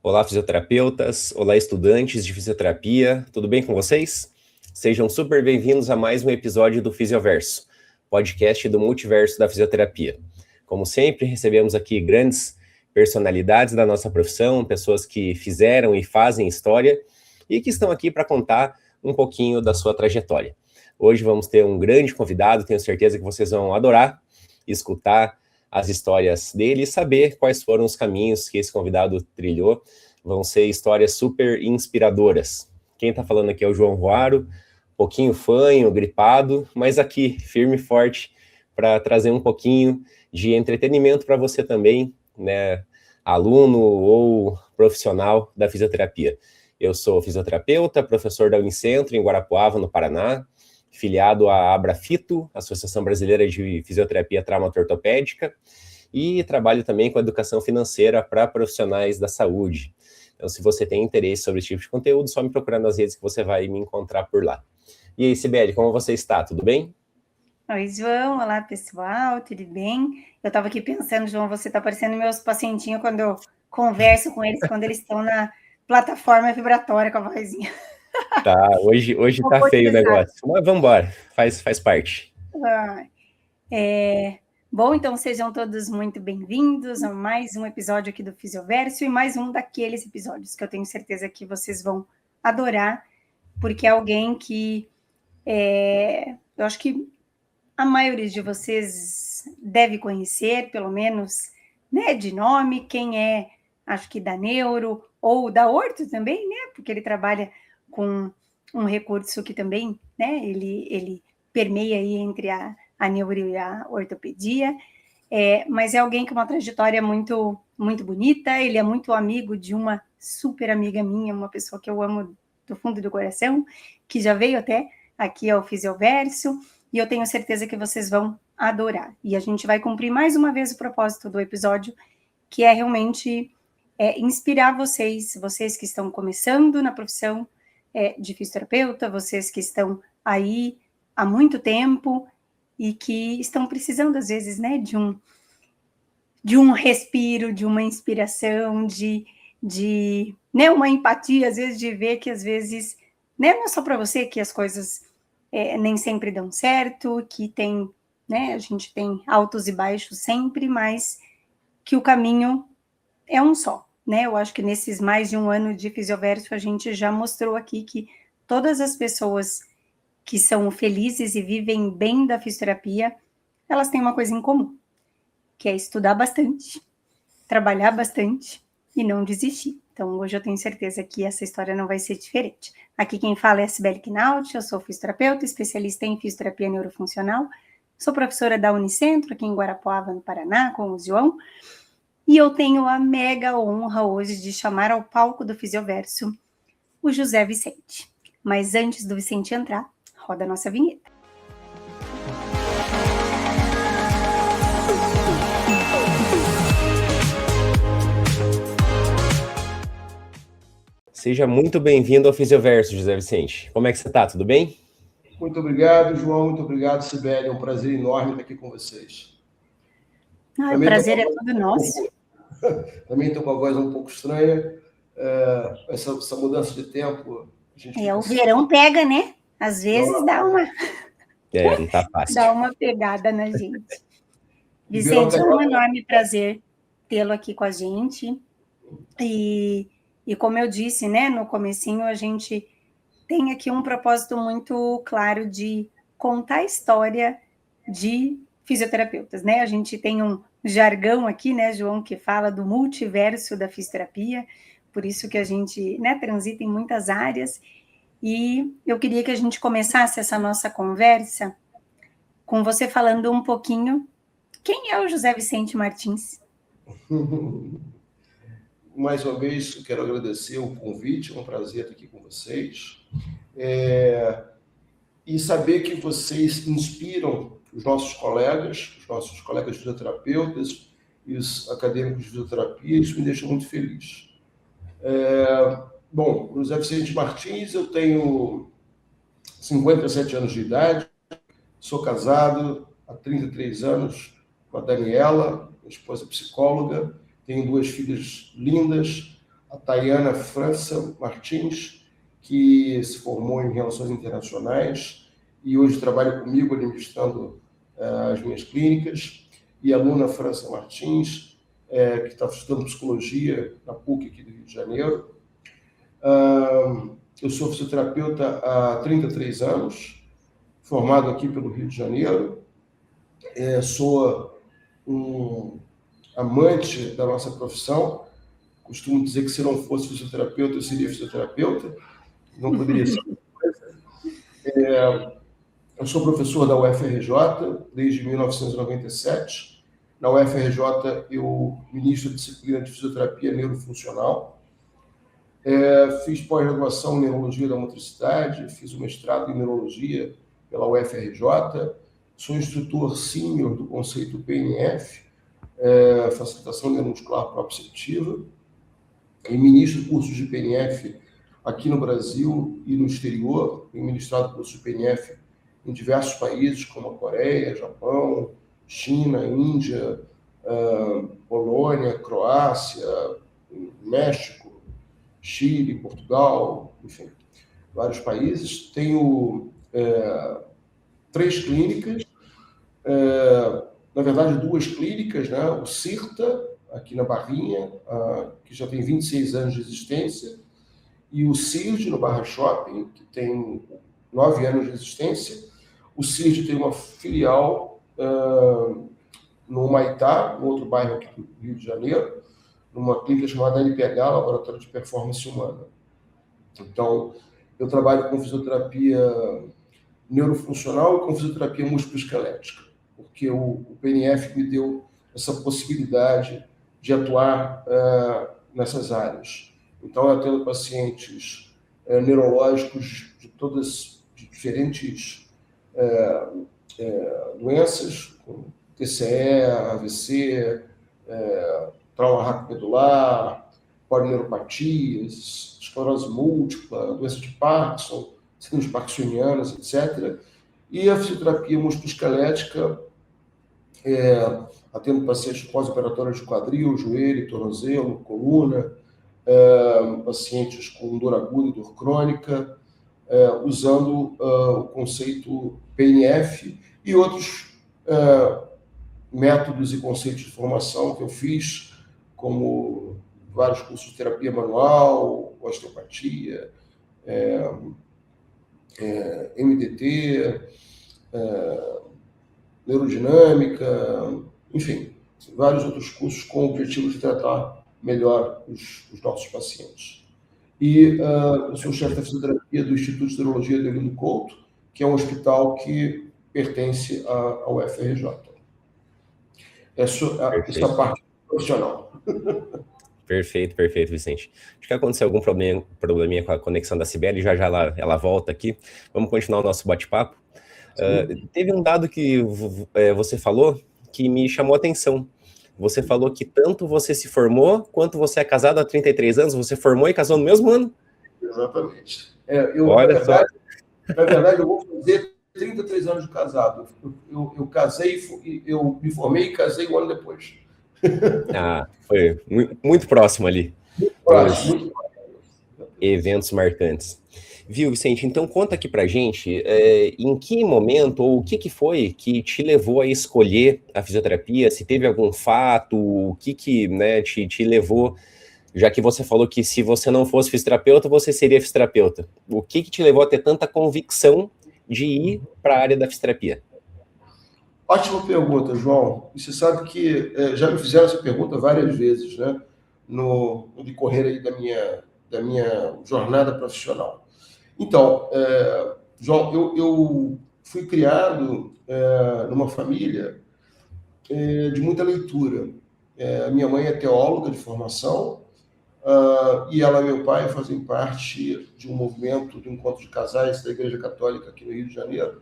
Olá, fisioterapeutas, olá, estudantes de fisioterapia, tudo bem com vocês? Sejam super bem-vindos a mais um episódio do Fisioverso, podcast do multiverso da fisioterapia. Como sempre, recebemos aqui grandes personalidades da nossa profissão, pessoas que fizeram e fazem história e que estão aqui para contar um pouquinho da sua trajetória. Hoje vamos ter um grande convidado, tenho certeza que vocês vão adorar escutar as histórias dele e saber quais foram os caminhos que esse convidado trilhou. Vão ser histórias super inspiradoras. Quem está falando aqui é o João Ruaro, um pouquinho fanho, gripado, mas aqui, firme e forte, para trazer um pouquinho de entretenimento para você também, né, aluno ou profissional da fisioterapia. Eu sou fisioterapeuta, professor da Unicentro, em Guarapuava, no Paraná, filiado à Abrafito, Associação Brasileira de Fisioterapia Traumato-Ortopédica, e trabalho também com educação financeira para profissionais da saúde. Então, se você tem interesse sobre esse tipo de conteúdo, só me procurar nas redes que você vai me encontrar por lá. E aí, Sibeli, como você está? Tudo bem? Oi, João. Olá, pessoal. Tudo bem? Eu estava aqui pensando, João, você está parecendo meus pacientinhos quando eu converso com eles, quando eles estão na plataforma vibratória com a vozinha. Tá, hoje tá feio o negócio, mas vamos embora, faz parte. Bom, então sejam todos muito bem-vindos a mais um episódio aqui do Fisioverso e mais um daqueles episódios que eu tenho certeza que vocês vão adorar, porque é alguém que eu acho que a maioria de vocês deve conhecer, pelo menos, né, de nome, quem é, acho que da Neuro, ou da Orto também, né, porque ele trabalha com um recurso que também, né, ele permeia aí entre a Neuro e a ortopedia, mas é alguém com uma trajetória muito, muito bonita, ele é muito amigo de uma super amiga minha, uma pessoa que eu amo do fundo do coração, que já veio até aqui ao Fisioverso, e eu tenho certeza que vocês vão adorar. E a gente vai cumprir mais uma vez o propósito do episódio, que é realmente inspirar vocês que estão começando na profissão de fisioterapeuta, vocês que estão aí há muito tempo e que estão precisando, às vezes, né, de um respiro, de uma inspiração, de né, uma empatia, às vezes, de ver que, às vezes, né, não é só para você que as coisas nem sempre dão certo, que tem, né, a gente tem altos e baixos sempre, mas que o caminho é um só, né? Eu acho que nesses mais de um ano de Fisioverso a gente já mostrou aqui que todas as pessoas que são felizes e vivem bem da fisioterapia, elas têm uma coisa em comum, que é estudar bastante, trabalhar bastante e não desistir. Então, hoje eu tenho certeza que essa história não vai ser diferente. Aqui quem fala é a Sibeli Knaut, eu sou fisioterapeuta, especialista em fisioterapia neurofuncional, sou professora da Unicentro, aqui em Guarapuava, no Paraná, com o João, e eu tenho a mega honra hoje de chamar ao palco do Fisioverso o José Vicente. Mas antes do Vicente entrar, roda a nossa vinheta. Seja muito bem-vindo ao Fisioverso, José Vicente. Como é que você está? Tudo bem? Muito obrigado, João. Muito obrigado, Sibeli. É um prazer enorme estar aqui com vocês. O prazer é todo nosso. Também estou com a voz um pouco estranha. Essa mudança de tempo... o verão pega, né? Às vezes dá uma... não tá fácil. Dá uma pegada na gente. Vicente, é um enorme prazer tê-lo aqui com a gente. E como eu disse, né, no comecinho, a gente tem aqui um propósito muito claro de contar a história de fisioterapeutas, né? A gente tem um jargão aqui, né, João, que fala do multiverso da fisioterapia, por isso que a gente, né, transita em muitas áreas. E eu queria que a gente começasse essa nossa conversa com você falando um pouquinho quem é o José Vicente Martins. Mais uma vez, eu quero agradecer o convite, é um prazer estar aqui com vocês. E saber que vocês inspiram os nossos colegas fisioterapeutas e os acadêmicos de fisioterapia, isso me deixa muito feliz. Bom, José Vicente Martins, eu tenho 57 anos de idade, sou casado há 33 anos com a Daniela, minha esposa psicóloga, tenho 2 filhas lindas, a Tayana França Martins, que se formou em Relações Internacionais e hoje trabalha comigo administrando as minhas clínicas, e a Luna França Martins, que está estudando Psicologia na PUC aqui do Rio de Janeiro. Eu sou fisioterapeuta há 33 anos, formado aqui pelo Rio de Janeiro. Sou um amante da nossa profissão. Costumo dizer que se não fosse fisioterapeuta, eu seria fisioterapeuta. Não poderia ser outra coisa. Eu sou professor da UFRJ desde 1997. Na UFRJ, eu ministro a disciplina de fisioterapia neurofuncional. Fiz pós-graduação em neurologia da motricidade, fiz o mestrado em neurologia pela UFRJ, sou instrutor sênior do conceito PNF, facilitação neuromuscular proprioceptiva, e ministro cursos de PNF aqui no Brasil e no exterior. Tenho ministrado cursos de PNF em diversos países, como a Coreia, Japão, China, Índia, Polônia, Croácia, México, Chile, Portugal, enfim, vários países. Tenho 3 clínicas, na verdade 2 clínicas, né? O CIRTA, aqui na Barrinha, que já tem 26 anos de existência, e o CIRD, no Barra Shopping, que tem 9 anos de existência. O CIRD tem uma filial no Humaitá, no outro bairro aqui do Rio de Janeiro, numa clínica chamada LPH, Laboratório de Performance Humana. Então, eu trabalho com fisioterapia neurofuncional e com fisioterapia musculoesquelética, porque o PNF me deu essa possibilidade de atuar nessas áreas. Então, eu atendo pacientes neurológicos de diferentes doenças, como TCE, AVC, trauma raquimedular, polineuropatias, esclerose múltipla, doença de Parkinson, síndromes parkinsonianas, etc. E a fisioterapia musculoesquelética, atendo pacientes pós-operatórios de quadril, joelho, tornozelo, coluna, pacientes com dor aguda e dor crônica, usando o conceito PNF e outros métodos e conceitos de formação que eu fiz, como vários cursos de terapia manual, osteopatia, MDT, neurodinâmica, enfim, vários outros cursos com o objetivo de tratar melhor os nossos pacientes. E eu sou chefe da fisioterapia do Instituto de Neurologia de Delino Couto, que é um hospital que pertence ao UFRJ. Essa parte profissional. Perfeito, Vicente. Acho que aconteceu algum probleminha com a conexão da Cibele, já ela volta aqui. Vamos continuar o nosso bate-papo. Teve um dado que você falou que me chamou a atenção. Você falou que tanto você se formou, quanto você é casado há 33 anos, você formou e casou no mesmo ano? Exatamente. Na verdade, eu vou fazer 33 anos de casado. Eu casei, eu me formei e casei um ano depois. Foi muito próximo ali. Muito próximo. Eventos marcantes. Viu, Vicente? Então conta aqui pra gente em que momento ou o que foi que te levou a escolher a fisioterapia, se teve algum fato, o que né, te levou, já que você falou que se você não fosse fisioterapeuta, você seria fisioterapeuta. O que te levou a ter tanta convicção de ir para a área da fisioterapia? Ótima pergunta, João. E você sabe que já me fizeram essa pergunta várias vezes, né? No decorrer aí da minha jornada profissional. Então, João, eu fui criado numa família de muita leitura. Minha mãe é teóloga de formação, e ela e meu pai fazem parte de um movimento de encontro de casais da Igreja Católica aqui no Rio de Janeiro.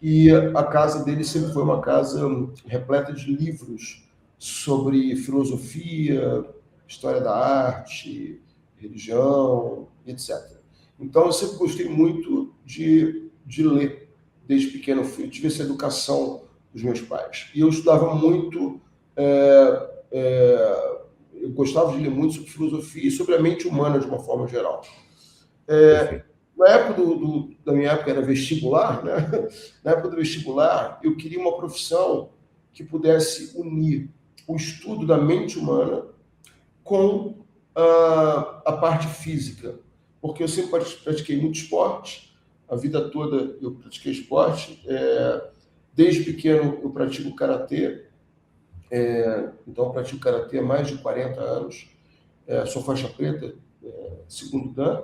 E a casa dele sempre foi uma casa repleta de livros sobre filosofia, história da arte, religião, etc. Então, eu sempre gostei muito de ler. Desde pequeno, eu tive essa educação dos meus pais. E eu estudava muito eu gostava de ler muito sobre filosofia e sobre a mente humana de uma forma geral. Na época da minha época era vestibular, né? Na época do vestibular, eu queria uma profissão que pudesse unir o estudo da mente humana com a parte física, porque eu sempre pratiquei muito esporte, a vida toda eu pratiquei esporte, desde pequeno eu pratico karatê, então eu pratico karatê há mais de 40 anos, sou faixa preta, segundo dan,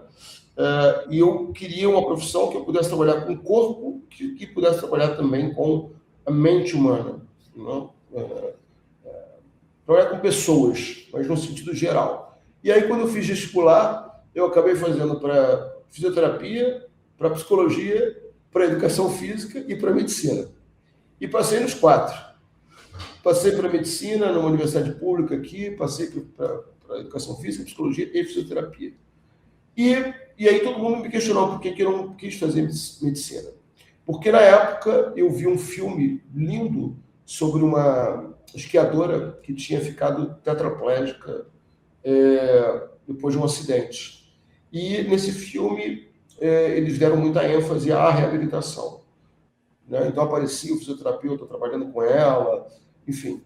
e eu queria uma profissão que eu pudesse trabalhar com o corpo, que pudesse trabalhar também com a mente humana, não? Trabalhar com pessoas, mas no sentido geral. E aí, quando eu fiz vestibular, eu acabei fazendo para fisioterapia, para psicologia, para educação física e para medicina. E passei nos 4. Passei para medicina numa universidade pública aqui, passei para educação física, psicologia e fisioterapia. E aí todo mundo me questionou por que eu não quis fazer medicina. Porque na época eu vi um filme lindo sobre uma esquiadora que tinha ficado tetraplégica depois de um acidente. E nesse filme eles deram muita ênfase à reabilitação, né? Então aparecia o fisioterapeuta trabalhando com ela, enfim.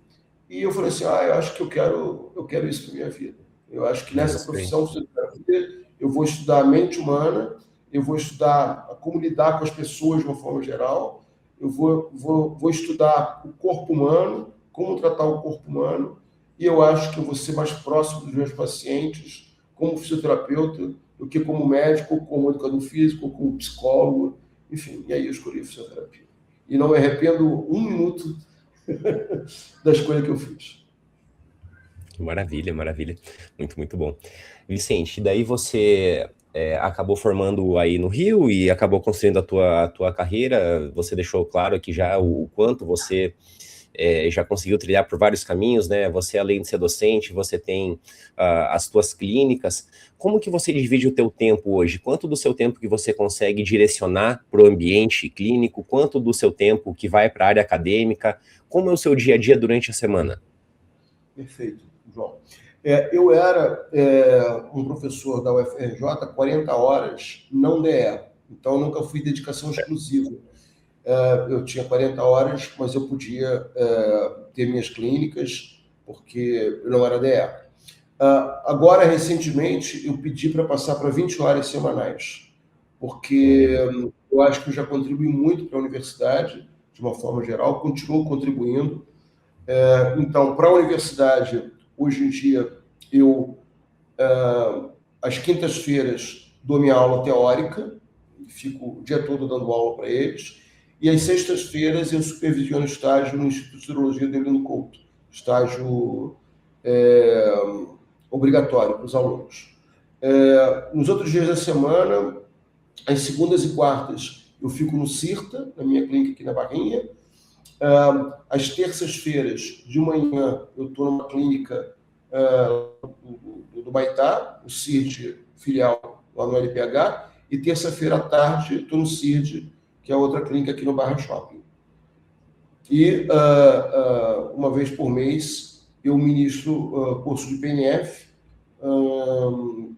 E eu falei assim, eu acho que eu quero isso para minha vida. Eu acho que nessa profissão de fisioterapia eu vou estudar a mente humana, eu vou estudar como lidar com as pessoas de uma forma geral, eu vou estudar o corpo humano, como tratar o corpo humano, e eu acho que eu vou ser mais próximo dos meus pacientes como fisioterapeuta do que como médico, como educador físico, como psicólogo, enfim. E aí eu escolhi a fisioterapia. E não me arrependo um minuto da escolha que eu fiz. Maravilha, maravilha. Muito, muito bom. Vicente, daí você acabou formando aí no Rio e acabou construindo a tua carreira. Você deixou claro que já o quanto você já conseguiu trilhar por vários caminhos, né? Você, além de ser docente, você tem as tuas clínicas. Como que você divide o teu tempo hoje? Quanto do seu tempo que você consegue direcionar para o ambiente clínico? Quanto do seu tempo que vai para a área acadêmica? Como é o seu dia a dia durante a semana? Perfeito, João. Eu era um professor da UFRJ 40 horas, não DE. Então, nunca fui dedicação exclusiva. Eu tinha 40 horas, mas eu podia ter minhas clínicas, porque eu não era DE. Agora, recentemente, eu pedi para passar para 20 horas semanais, porque eu acho que eu já contribuí muito para a universidade, de uma forma geral, continuo contribuindo. Então, para a universidade, hoje em dia, eu, às quintas-feiras, dou minha aula teórica, fico o dia todo dando aula para eles, e às sextas-feiras eu supervisiono estágio no Instituto de Urologia de Evelino Couto, estágio obrigatório para os alunos. Nos outros dias da semana, às segundas e quartas, eu fico no CIRTA, na minha clínica aqui na Barrinha. Às terças-feiras, de manhã, eu estou numa clínica do Baitá, o CIRD filial lá no LPH, e terça-feira à tarde estou no CIRD, que é outra clínica aqui no Barra Shopping. E uma vez por mês eu ministro curso de PNF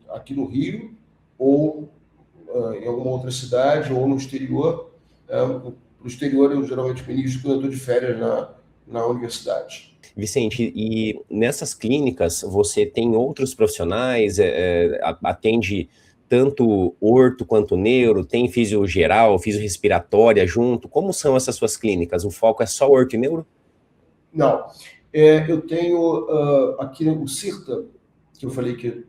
aqui no Rio, ou em alguma outra cidade, ou no exterior. No exterior eu geralmente ministro quando eu estou de férias na universidade. Vicente, e nessas clínicas você tem outros profissionais, atende tanto orto quanto neuro, tem fisio geral, fisio respiratória junto? Como são essas suas clínicas? O foco é só orto e neuro? Não. Eu tenho aqui o CIRTA, que eu falei que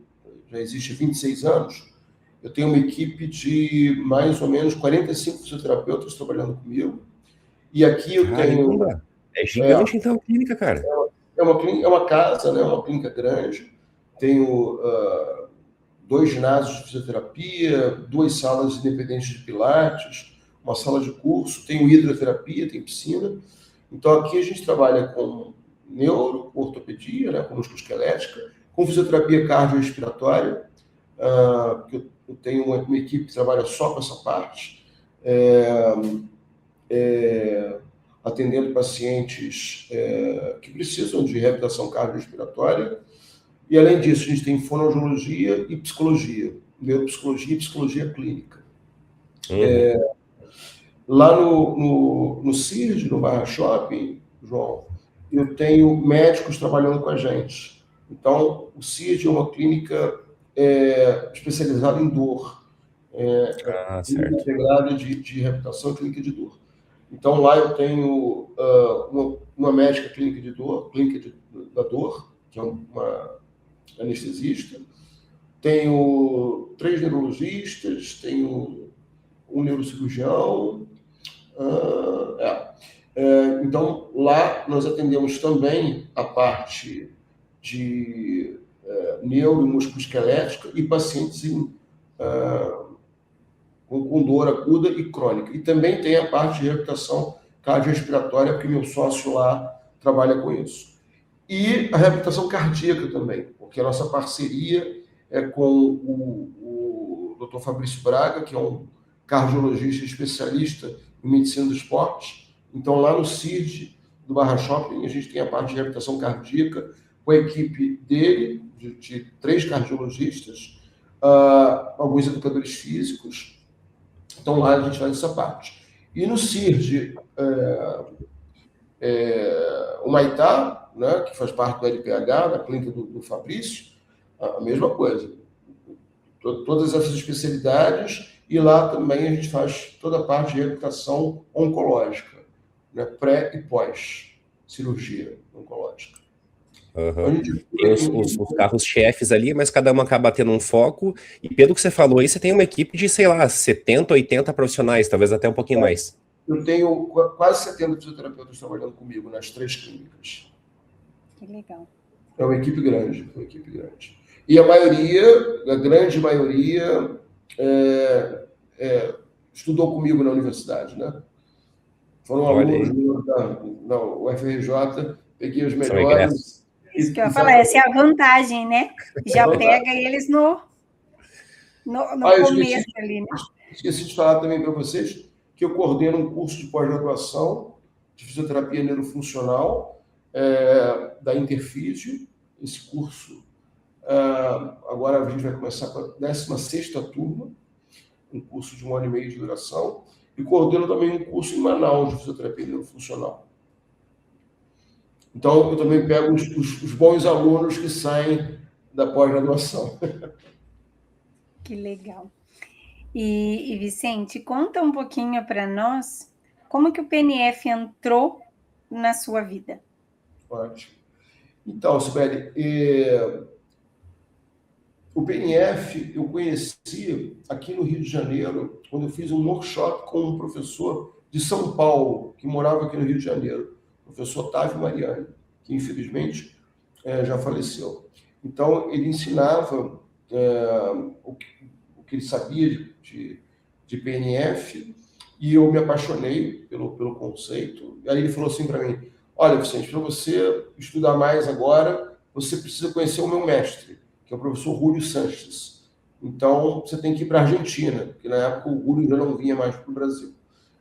já existe há 26 anos, eu tenho uma equipe de mais ou menos 45 fisioterapeutas trabalhando comigo. E aqui eu tenho... É gigante, então, a clínica, cara. É uma casa, né? Uma clínica grande. Tenho 2 ginásios de fisioterapia, 2 salas independentes de pilates, uma sala de curso, tenho hidroterapia, tem piscina. Então, aqui a gente trabalha com neuro, com ortopedia, né? Com musculoesquelética, com fisioterapia cardiorrespiratória, que eu tenho uma equipe que trabalha só com essa parte, atendendo pacientes que precisam de reabilitação cardiorrespiratória, E, além disso, a gente tem fonoaudiologia e psicologia, neuropsicologia e psicologia clínica. Lá no CIRD, no Barra Shopping, João, eu tenho médicos trabalhando com a gente. Então, o CIRD é uma clínica especializada em dor, clínica integrada de reabilitação e clínica de dor. Então, lá eu tenho uma médica clínica da dor, que é uma anestesista, tenho 3 neurologistas, tenho um neurocirurgião. Então, lá nós atendemos também a parte de neuro e musculoesquelética e pacientes com dor aguda e crônica. E também tem a parte de reabilitação cardiorrespiratória, porque meu sócio lá trabalha com isso. E a reabilitação cardíaca também, porque a nossa parceria é com o Dr. Fabrício Braga, que é um cardiologista especialista em medicina do esporte. Então, lá no CIRD do Barra Shopping, a gente tem a parte de reabilitação cardíaca, com a equipe dele, de 3 cardiologistas, alguns educadores físicos. Então, lá a gente faz essa parte. E no CIRD, o Maitá, né, que faz parte do LPH, da clínica do Fabrício, a mesma coisa. Todas essas especialidades, e lá também a gente faz toda a parte de reabilitação oncológica, né, pré e pós cirurgia oncológica. Tem os carros-chefes ali, mas cada um acaba tendo um foco, e pelo que você falou aí, você tem uma equipe de, sei lá, 70, 80 profissionais, talvez até um pouquinho mais. Eu tenho quase 70 fisioterapeutas trabalhando comigo nas 3 clínicas. Que legal. É uma equipe grande, E a grande maioria, estudou comigo na universidade, né? Foram alunos da UFRJ, peguei os melhores. Isso que eu ia falar, essa é a vantagem, né? Já pega eles no começo ali, né? Esqueci de falar também para vocês que eu coordeno um curso de pós-graduação de fisioterapia neurofuncional da Interfísio. Esse curso, agora a gente vai começar com a 16ª turma, um curso de 1 ano e meio de duração, e coordeno também um curso em Manaus de fisioterapia neurofuncional. Então, eu também pego os bons alunos que saem da pós-graduação. Que legal. E, Vicente, conta um pouquinho para nós como que o PNF entrou na sua vida. Ótimo. Então, Sibeli, o PNF eu conheci aqui no Rio de Janeiro, quando eu fiz um workshop com um professor de São Paulo, que morava aqui no Rio de Janeiro, o professor Otávio Mariani, que infelizmente já faleceu. Então, ele ensinava o que ele sabia de PNF, e eu me apaixonei pelo conceito. E aí ele falou assim para mim: olha, Vicente, para você estudar mais agora, você precisa conhecer o meu mestre, que é o professor Júlio Sanches. Então, você tem que ir para a Argentina, porque na época o Júlio já não vinha mais para o Brasil.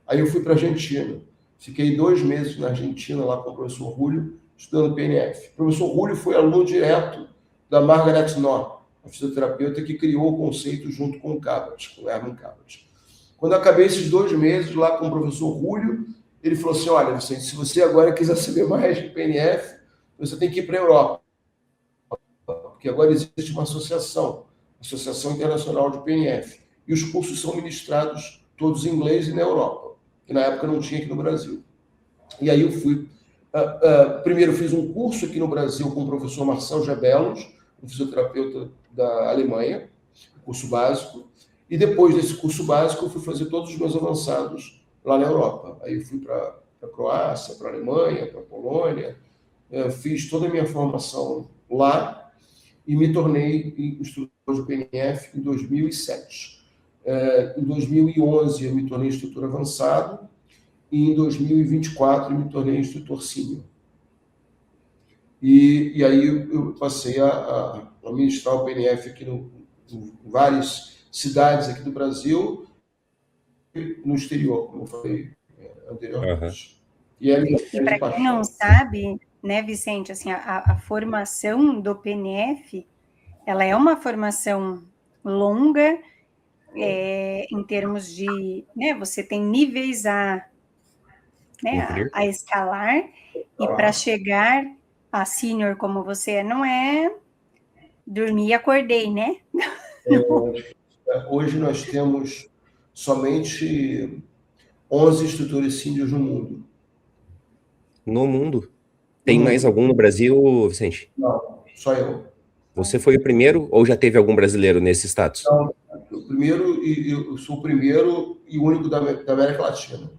Aí eu fui para a Argentina. Fiquei 2 meses na Argentina, lá com o professor Júlio, estudando PNF. O professor Júlio foi aluno direto da Margaret Knorr, a fisioterapeuta que criou o conceito junto com o Cabot, com o Herman Cabot. Quando eu acabei esses 2 meses lá com o professor Júlio, ele falou assim: olha, Vicente, se você agora quiser saber mais de PNF, você tem que ir para a Europa. Porque agora existe uma Associação Internacional de PNF. E os cursos são ministrados todos em inglês e na Europa, que na época não tinha aqui no Brasil. E aí eu fui. Primeiro fiz um curso aqui no Brasil com o professor Marcel Gebelos, um fisioterapeuta da Alemanha, curso básico. E depois desse curso básico, eu fui fazer todos os meus avançados lá na Europa. Aí eu fui para a Croácia, para a Alemanha, para a Polônia. Fiz toda a minha formação lá e me tornei instrutor de PNF em 2007. Em 2011, eu me tornei instrutor avançado e em 2024 eu me tornei instrutor sênior. E aí eu passei a ministrar o PNF aqui em várias cidades aqui do Brasil e no exterior, como eu falei anteriormente. E para quem não sabe, né, Vicente, assim, a formação do PNF, ela é uma formação longa, em termos de, né, você tem níveis a escalar, e para chegar a sênior como você não é dormir e acordei, né? Hoje nós temos somente 11 instrutores sêniores no mundo. No mundo? Tem mais algum no Brasil, Vicente? Não, só eu. Você foi o primeiro ou já teve algum brasileiro nesse status? Não, o primeiro, eu sou o primeiro e único da América Latina.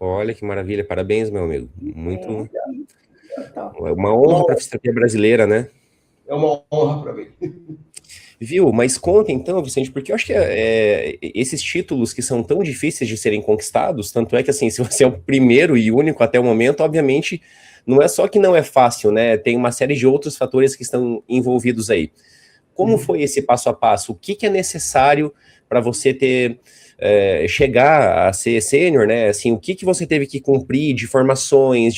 Olha que maravilha, parabéns, meu amigo. Muito. É uma honra para a fisioterapia brasileira, né? É uma honra para mim. Viu? Mas conta então, Vicente, porque eu acho que esses títulos que são tão difíceis de serem conquistados, tanto é que assim, se você é o primeiro e único até o momento, obviamente, não é só que não é fácil, né? Tem uma série de outros fatores que estão envolvidos aí. Como foi esse passo a passo? O que é necessário para você chegar a ser sênior, né? Assim, o que você teve que cumprir de formações,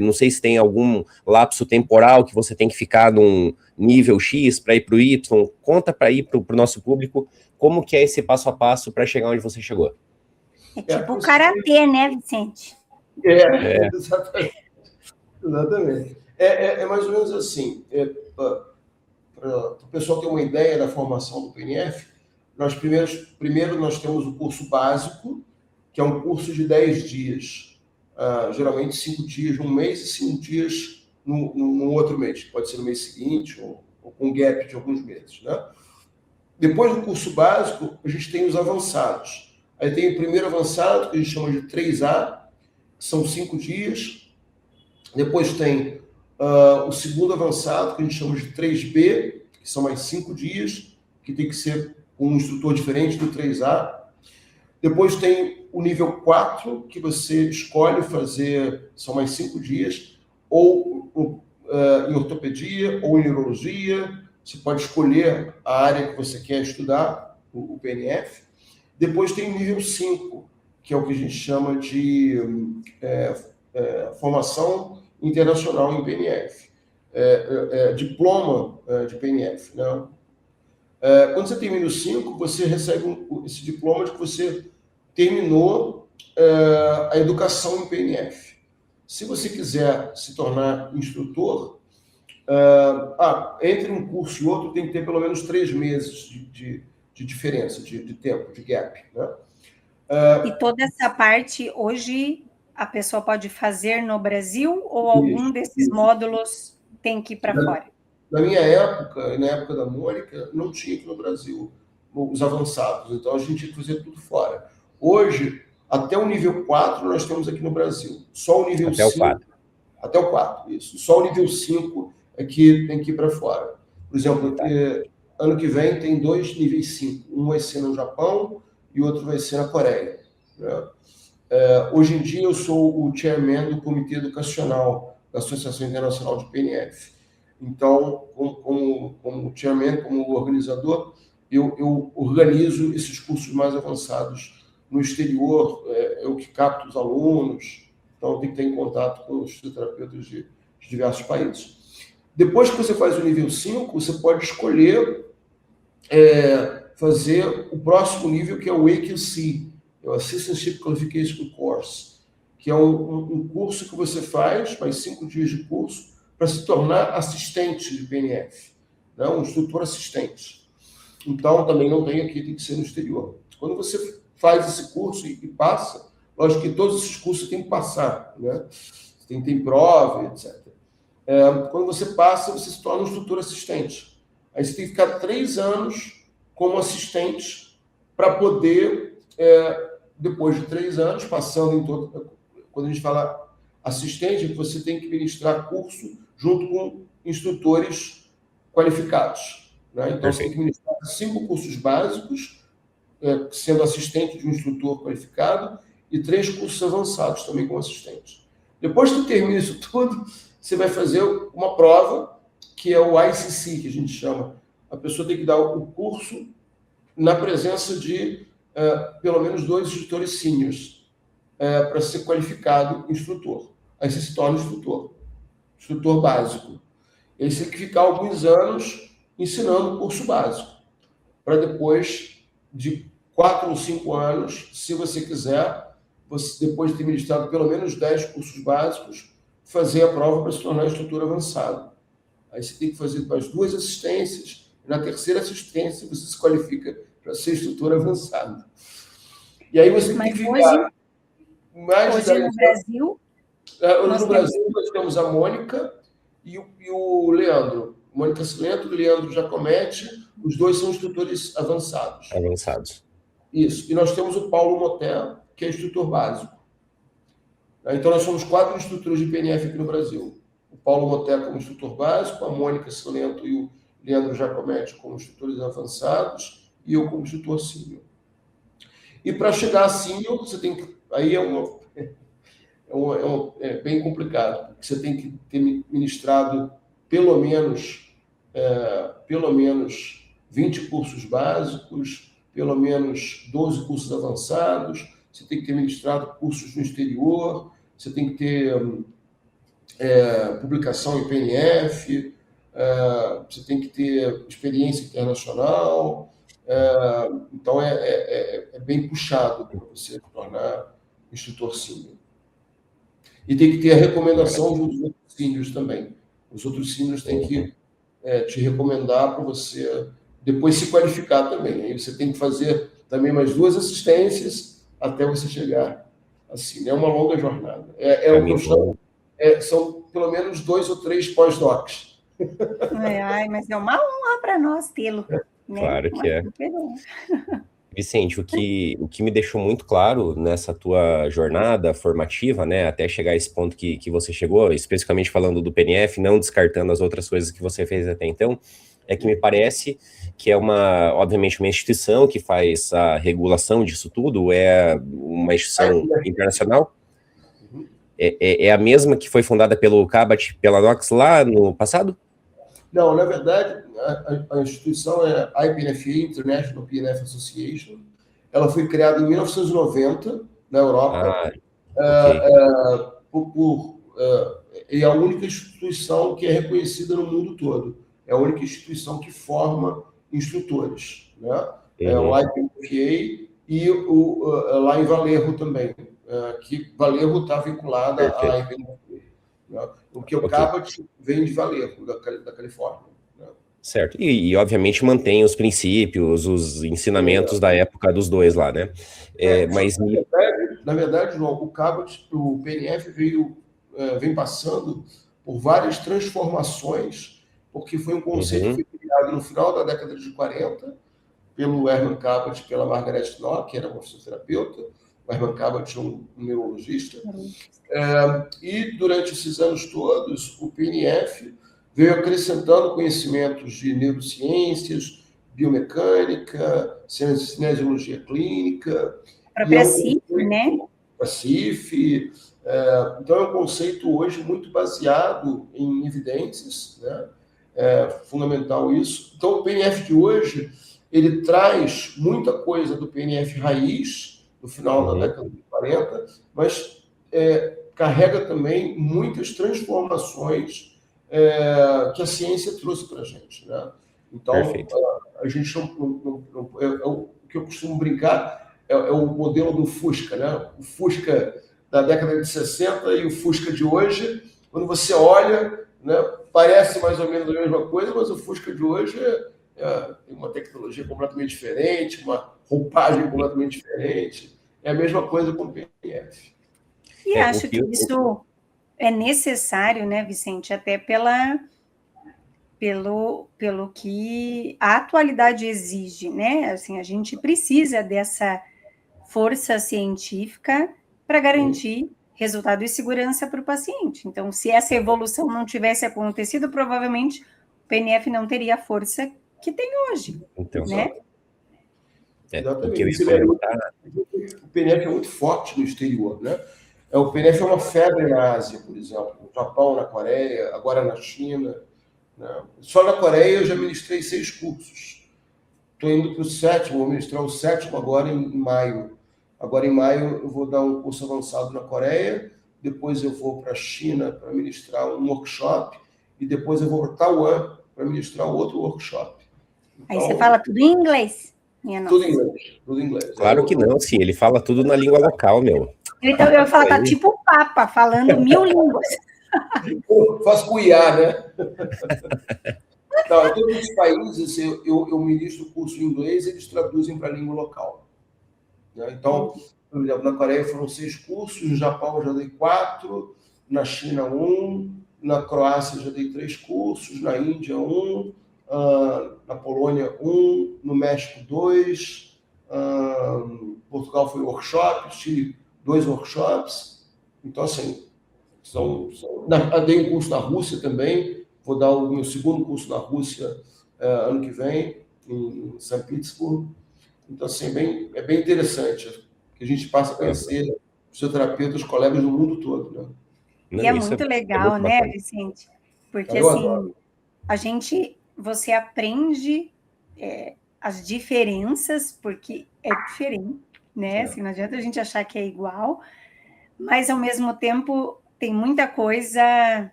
não sei se tem algum lapso temporal que você tem que ficar num nível X para ir para o Y. Conta para ir para o nosso público como que é esse passo a passo para chegar onde você chegou. É tipo o karatê, né, Vicente? Exatamente. É mais ou menos assim. Para o pessoal ter uma ideia da formação do PNF, primeiro nós temos o curso básico, que é um curso de 10 dias. Geralmente 5 dias num mês e 5 dias no outro mês. Pode ser no mês seguinte ou com gap de alguns meses, né? Depois do curso básico, a gente tem os avançados. Aí tem o primeiro avançado, que a gente chama de 3A, que são 5 dias. Depois tem o segundo avançado, que a gente chama de 3B, que são mais 5 dias, que tem que ser com um instrutor diferente do 3A. Depois tem o nível 4, que você escolhe fazer, são mais 5 dias, ou em ortopedia, ou em neurologia. Você pode escolher a área que você quer estudar, o PNF. Depois tem o nível 5, que é o que a gente chama de formação internacional em PNF. Diploma de PNF. Né? Quando você termina o 5, você recebe esse diploma de que você terminou a educação em PNF. Se você quiser se tornar instrutor, entre um curso e outro tem que ter pelo menos 3 meses de diferença, de tempo, de gap. Né? E toda essa parte, hoje, a pessoa pode fazer no Brasil ou algum desses módulos tem que ir para fora? Na minha época, e na época da Mônica, não tinha aqui no Brasil os avançados, então a gente tinha que fazer tudo fora. Hoje, até o nível 4 nós temos aqui no Brasil. Só o nível 5. Até o 4, isso. Só o nível 5 é que tem que ir para fora. Por exemplo, ano que vem tem 2 níveis 5. Um vai ser no Japão e outro vai ser na Coreia. Né? Hoje em dia eu sou o chairman do Comitê Educacional da Associação Internacional de PNF. Então, como chairman, como organizador, eu organizo esses cursos mais avançados no exterior, eu que capto os alunos, então tem que ter em contato com os fisioterapeutas de diversos países. Depois que você faz o nível 5, você pode escolher fazer o próximo nível, que é o AQC, é o Assistantship Qualification Course, que é um curso que você faz, mais 5 dias de curso, para se tornar assistente de PNF, né? Um instrutor assistente. Então, também não tem aqui, tem que ser no exterior. Quando você faz esse curso e passa, lógico que todos esses cursos tem que passar, né? Tem prova, etc. Quando você passa, você se torna um instrutor assistente. Aí você tem que ficar 3 anos como assistente para poder, depois de 3 anos, passando em todo... Quando a gente fala assistente, você tem que ministrar curso junto com instrutores qualificados. Né? Então, você tem que ministrar 5 cursos básicos, sendo assistente de um instrutor qualificado, e 3 cursos avançados também como assistente. Depois que termina isso tudo, você vai fazer uma prova, que é o ICC, que a gente chama. A pessoa tem que dar o curso na presença de pelo menos 2 instrutores seniors, para ser qualificado instrutor. Aí você se torna instrutor. instrutor básico. Ele tem que ficar alguns anos ensinando o curso básico, para depois de 4 ou 5 anos, se você quiser, você, depois de ter ministrado pelo menos 10 cursos básicos, fazer a prova para se tornar instrutor avançado. Aí você tem que fazer mais 2 assistências, e na terceira assistência você se qualifica para ser instrutor avançado. E aí você tem que ficar mais de 10 anos. Brasil, hoje no Brasil nós temos a Mônica e o Leandro. Mônica Silento e Leandro Giacometti, os dois são instrutores avançados. Isso. E nós temos o Paulo Moté, que é instrutor básico. Então, nós somos 4 instrutores de PNF aqui no Brasil. O Paulo Moté como instrutor básico, a Mônica Silento e o Leandro Giacometti como instrutores avançados, e eu como instrutor sênior. E para chegar a sênior, você tem que... Aí é bem complicado, porque você tem que ter ministrado pelo menos 20 cursos básicos, pelo menos 12 cursos avançados, você tem que ter ministrado cursos no exterior, você tem que ter publicação em PNF, você tem que ter experiência internacional, então é bem puxado para você se tornar instrutor sênior. E tem que ter a recomendação dos outros sêniors também. Os outros sêniors têm que te recomendar para você depois se qualificar também. Aí você tem que fazer também mais 2 assistências até você chegar assim. É uma longa jornada. São pelo menos 2 ou 3 pós-docs. Mas é uma honra para nós tê-lo. Né? Claro que é. Vicente, o que me deixou muito claro nessa tua jornada formativa, né, até chegar a esse ponto que você chegou, especificamente falando do PNF, não descartando as outras coisas que você fez até então, é que me parece que é obviamente, uma instituição que faz a regulação disso tudo, é uma instituição internacional? É a mesma que foi fundada pelo Cabot, pela Knox lá no passado? Não, na verdade, a instituição é a IPNFA, International PNF Association. Ela foi criada em 1990, na Europa. É a única instituição que é reconhecida no mundo todo. É a única instituição que forma instrutores. Né? É o IPNFA e lá em Valerro também, que Valerro está vinculada à IPNFA. Porque o Cabot vem de Valerro, da Califórnia. Né? Certo. E, obviamente, mantém os princípios, os ensinamentos da época dos dois lá, né? Mas... Na verdade, João, o Cabot, o PNF vem passando por várias transformações, porque foi um conceito que foi criado no final da década de 40 pelo Herman Cabot e pela Margaret Knock, que era uma fisioterapeuta. O Herman Cabot é um neurologista. E durante esses anos todos, o PNF veio acrescentando conhecimentos de neurociências, biomecânica, cinesiologia clínica. A própria CIF, né? A CIF. Então, é um conceito hoje muito baseado em evidências, né? É fundamental isso. Então, o PNF de hoje, ele traz muita coisa do PNF raiz, no final da década de 40, mas carrega também muitas transformações que a ciência trouxe para a gente. Né? Então, a gente o que eu costumo brincar é o modelo do Fusca. Né? O Fusca da década de 60 e o Fusca de hoje, quando você olha, né, parece mais ou menos a mesma coisa, mas o Fusca de hoje tem uma tecnologia completamente diferente, uma roupagem completamente diferente. É a mesma coisa com o PNF. E acho que isso é necessário, né, Vicente, até pelo que a atualidade exige, né? Assim, a gente precisa dessa força científica para garantir resultado e segurança para o paciente. Então, se essa evolução não tivesse acontecido, provavelmente o PNF não teria a força que tem hoje. Então, né? Exatamente. O PNF é muito forte no exterior, né? O PNF é uma febre na Ásia, por exemplo, no Japão, na Coreia, agora na China. Né? Só na Coreia eu já ministrei 6 cursos. Estou indo para o 7º, vou ministrar o 7º agora em maio. Agora em maio eu vou dar um curso avançado na Coreia, depois eu vou para a China para ministrar um workshop, e depois eu vou para Taiwan para ministrar outro workshop. Então, aí você fala tudo em inglês? Tudo em inglês, tudo em inglês. Claro que não, sim, ele fala tudo na língua local, meu. Então eu falo, tá tipo o Papa, falando 1000 línguas. Eu faço com IA, né? Não, em todos os países eu ministro curso em inglês e eles traduzem para a língua local. Né? Então, por exemplo, na Coreia foram 6 cursos, no Japão eu já dei 4, na China 1, na Croácia eu já dei 3 cursos, na Índia 1, na Polônia 1, no México 2, Portugal foi workshop, Chile 2 workshops. Então, assim, dei um curso na Rússia também, vou dar o meu segundo curso na Rússia ano que vem, em São Petersburgo. Então, assim, é bem interessante que a gente passa a conhecer fisioterapeutas, colegas do mundo todo, né? E é muito legal, né, Vicente? Porque, assim, você aprende as diferenças, porque é diferente, né? Assim, não adianta a gente achar que é igual, mas, ao mesmo tempo, tem muita coisa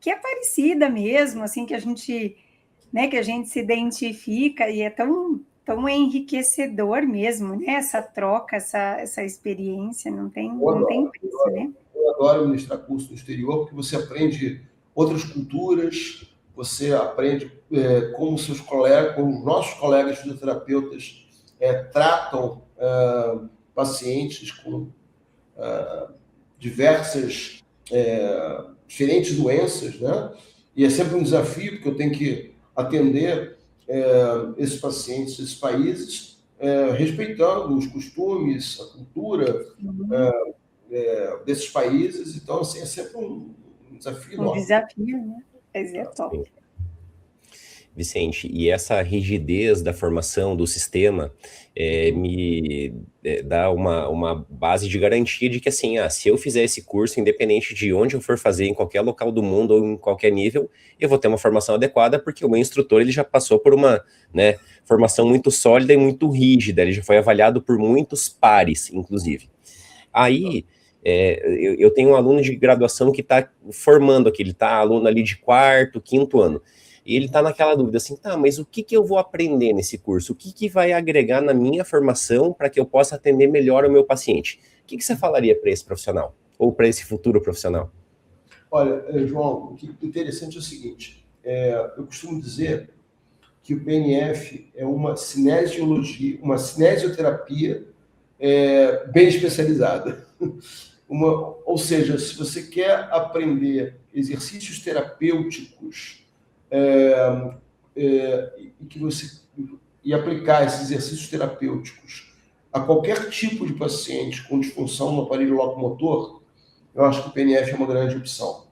que é parecida mesmo, assim, que a gente se identifica, e é tão enriquecedor mesmo, né? Essa troca, essa experiência, não tem preço, né? Eu adoro ministrar curso no exterior, porque você aprende outras culturas, você aprende como os nossos colegas fisioterapeutas tratam pacientes com diversas diferentes doenças, né? E é sempre um desafio, porque eu tenho que atender esses pacientes, esses países, respeitando os costumes, a cultura desses países. Então, assim, é sempre um desafio enorme. Um desafio, né? Mas é top. Sim. Vicente, e essa rigidez da formação do sistema me dá uma base de garantia de que, assim, se eu fizer esse curso, independente de onde eu for fazer, em qualquer local do mundo ou em qualquer nível, eu vou ter uma formação adequada, porque o meu instrutor ele já passou por uma formação muito sólida e muito rígida, ele já foi avaliado por muitos pares, inclusive. Aí, eu tenho um aluno de graduação que está formando aqui, ele está aluno ali de 4º, 5º ano, e ele está naquela dúvida assim, mas o que eu vou aprender nesse curso? O que vai agregar na minha formação para que eu possa atender melhor o meu paciente? O que você falaria para esse profissional? Ou para esse futuro profissional? Olha, João, o que é interessante é o seguinte, eu costumo dizer que o PNF é uma cinesiologia, uma cinesioterapia bem especializada. Ou seja, se você quer aprender exercícios terapêuticos e aplicar esses exercícios terapêuticos a qualquer tipo de paciente com disfunção no aparelho locomotor, eu acho que o PNF é uma grande opção.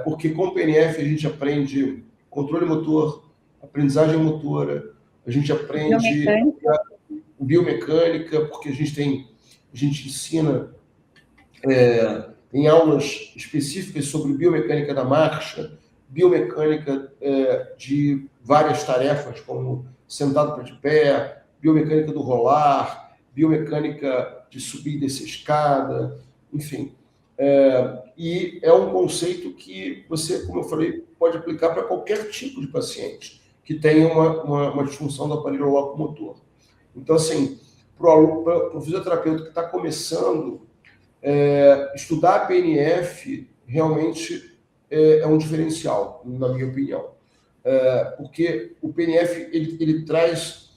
Porque com o PNF a gente aprende controle motor, aprendizagem motora, a gente aprende biomecânica, porque a gente ensina em aulas específicas sobre biomecânica da marcha, biomecânica de várias tarefas, como sentado para de pé, biomecânica do rolar, biomecânica de subir e descer escada, enfim. E é um conceito que você, como eu falei, pode aplicar para qualquer tipo de paciente que tenha uma disfunção do aparelho locomotor. Então, assim, para o fisioterapeuta que está começando, estudar a PNF realmente é um diferencial, na minha opinião. Porque o PNF ele traz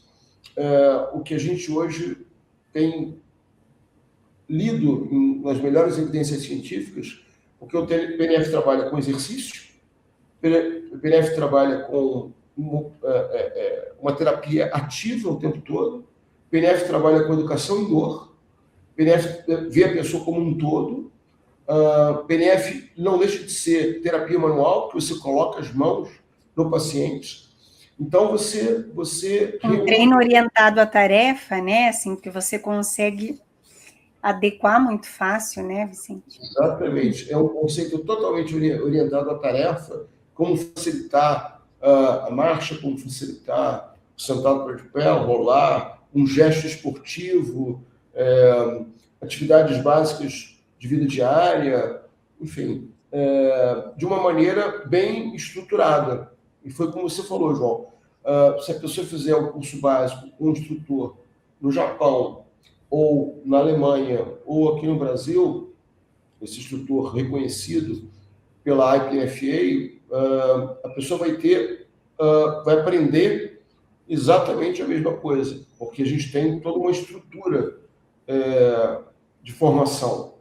o que a gente hoje tem lido nas melhores evidências científicas, porque o PNF trabalha com exercício, o PNF trabalha com uma terapia ativa o tempo todo, o PNF trabalha com educação em dor, o PNF vê a pessoa como um todo, PNF não deixa de ser terapia manual, que você coloca as mãos no paciente. Então, você um treino orientado à tarefa, né? Assim, que você consegue adequar muito fácil, né, Vicente? Exatamente. É um conceito totalmente orientado à tarefa, como facilitar a marcha, como facilitar o sentado para de pé, rolar, um gesto esportivo, atividades básicas de vida diária, enfim, de uma maneira bem estruturada. E foi como você falou, João, se a pessoa fizer um curso básico com um instrutor no Japão, ou na Alemanha, ou aqui no Brasil, esse instrutor reconhecido pela IPFA, a pessoa vai aprender exatamente a mesma coisa, porque a gente tem toda uma estrutura de formação.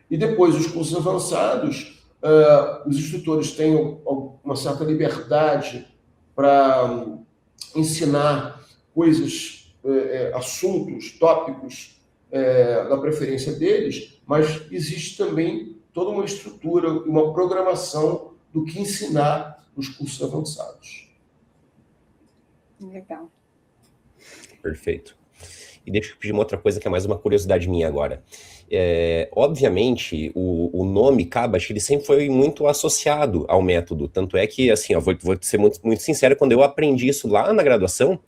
E depois, os cursos avançados, os instrutores têm uma certa liberdade para ensinar coisas, assuntos, tópicos da preferência deles, mas existe também toda uma estrutura, uma programação do que ensinar nos cursos avançados. Legal. Perfeito. E deixa eu pedir uma outra coisa que é mais uma curiosidade minha agora. Obviamente, o nome Kabat, ele sempre foi muito associado ao método. Tanto é que, assim, vou ser muito, muito sincero, quando eu aprendi isso lá na graduação,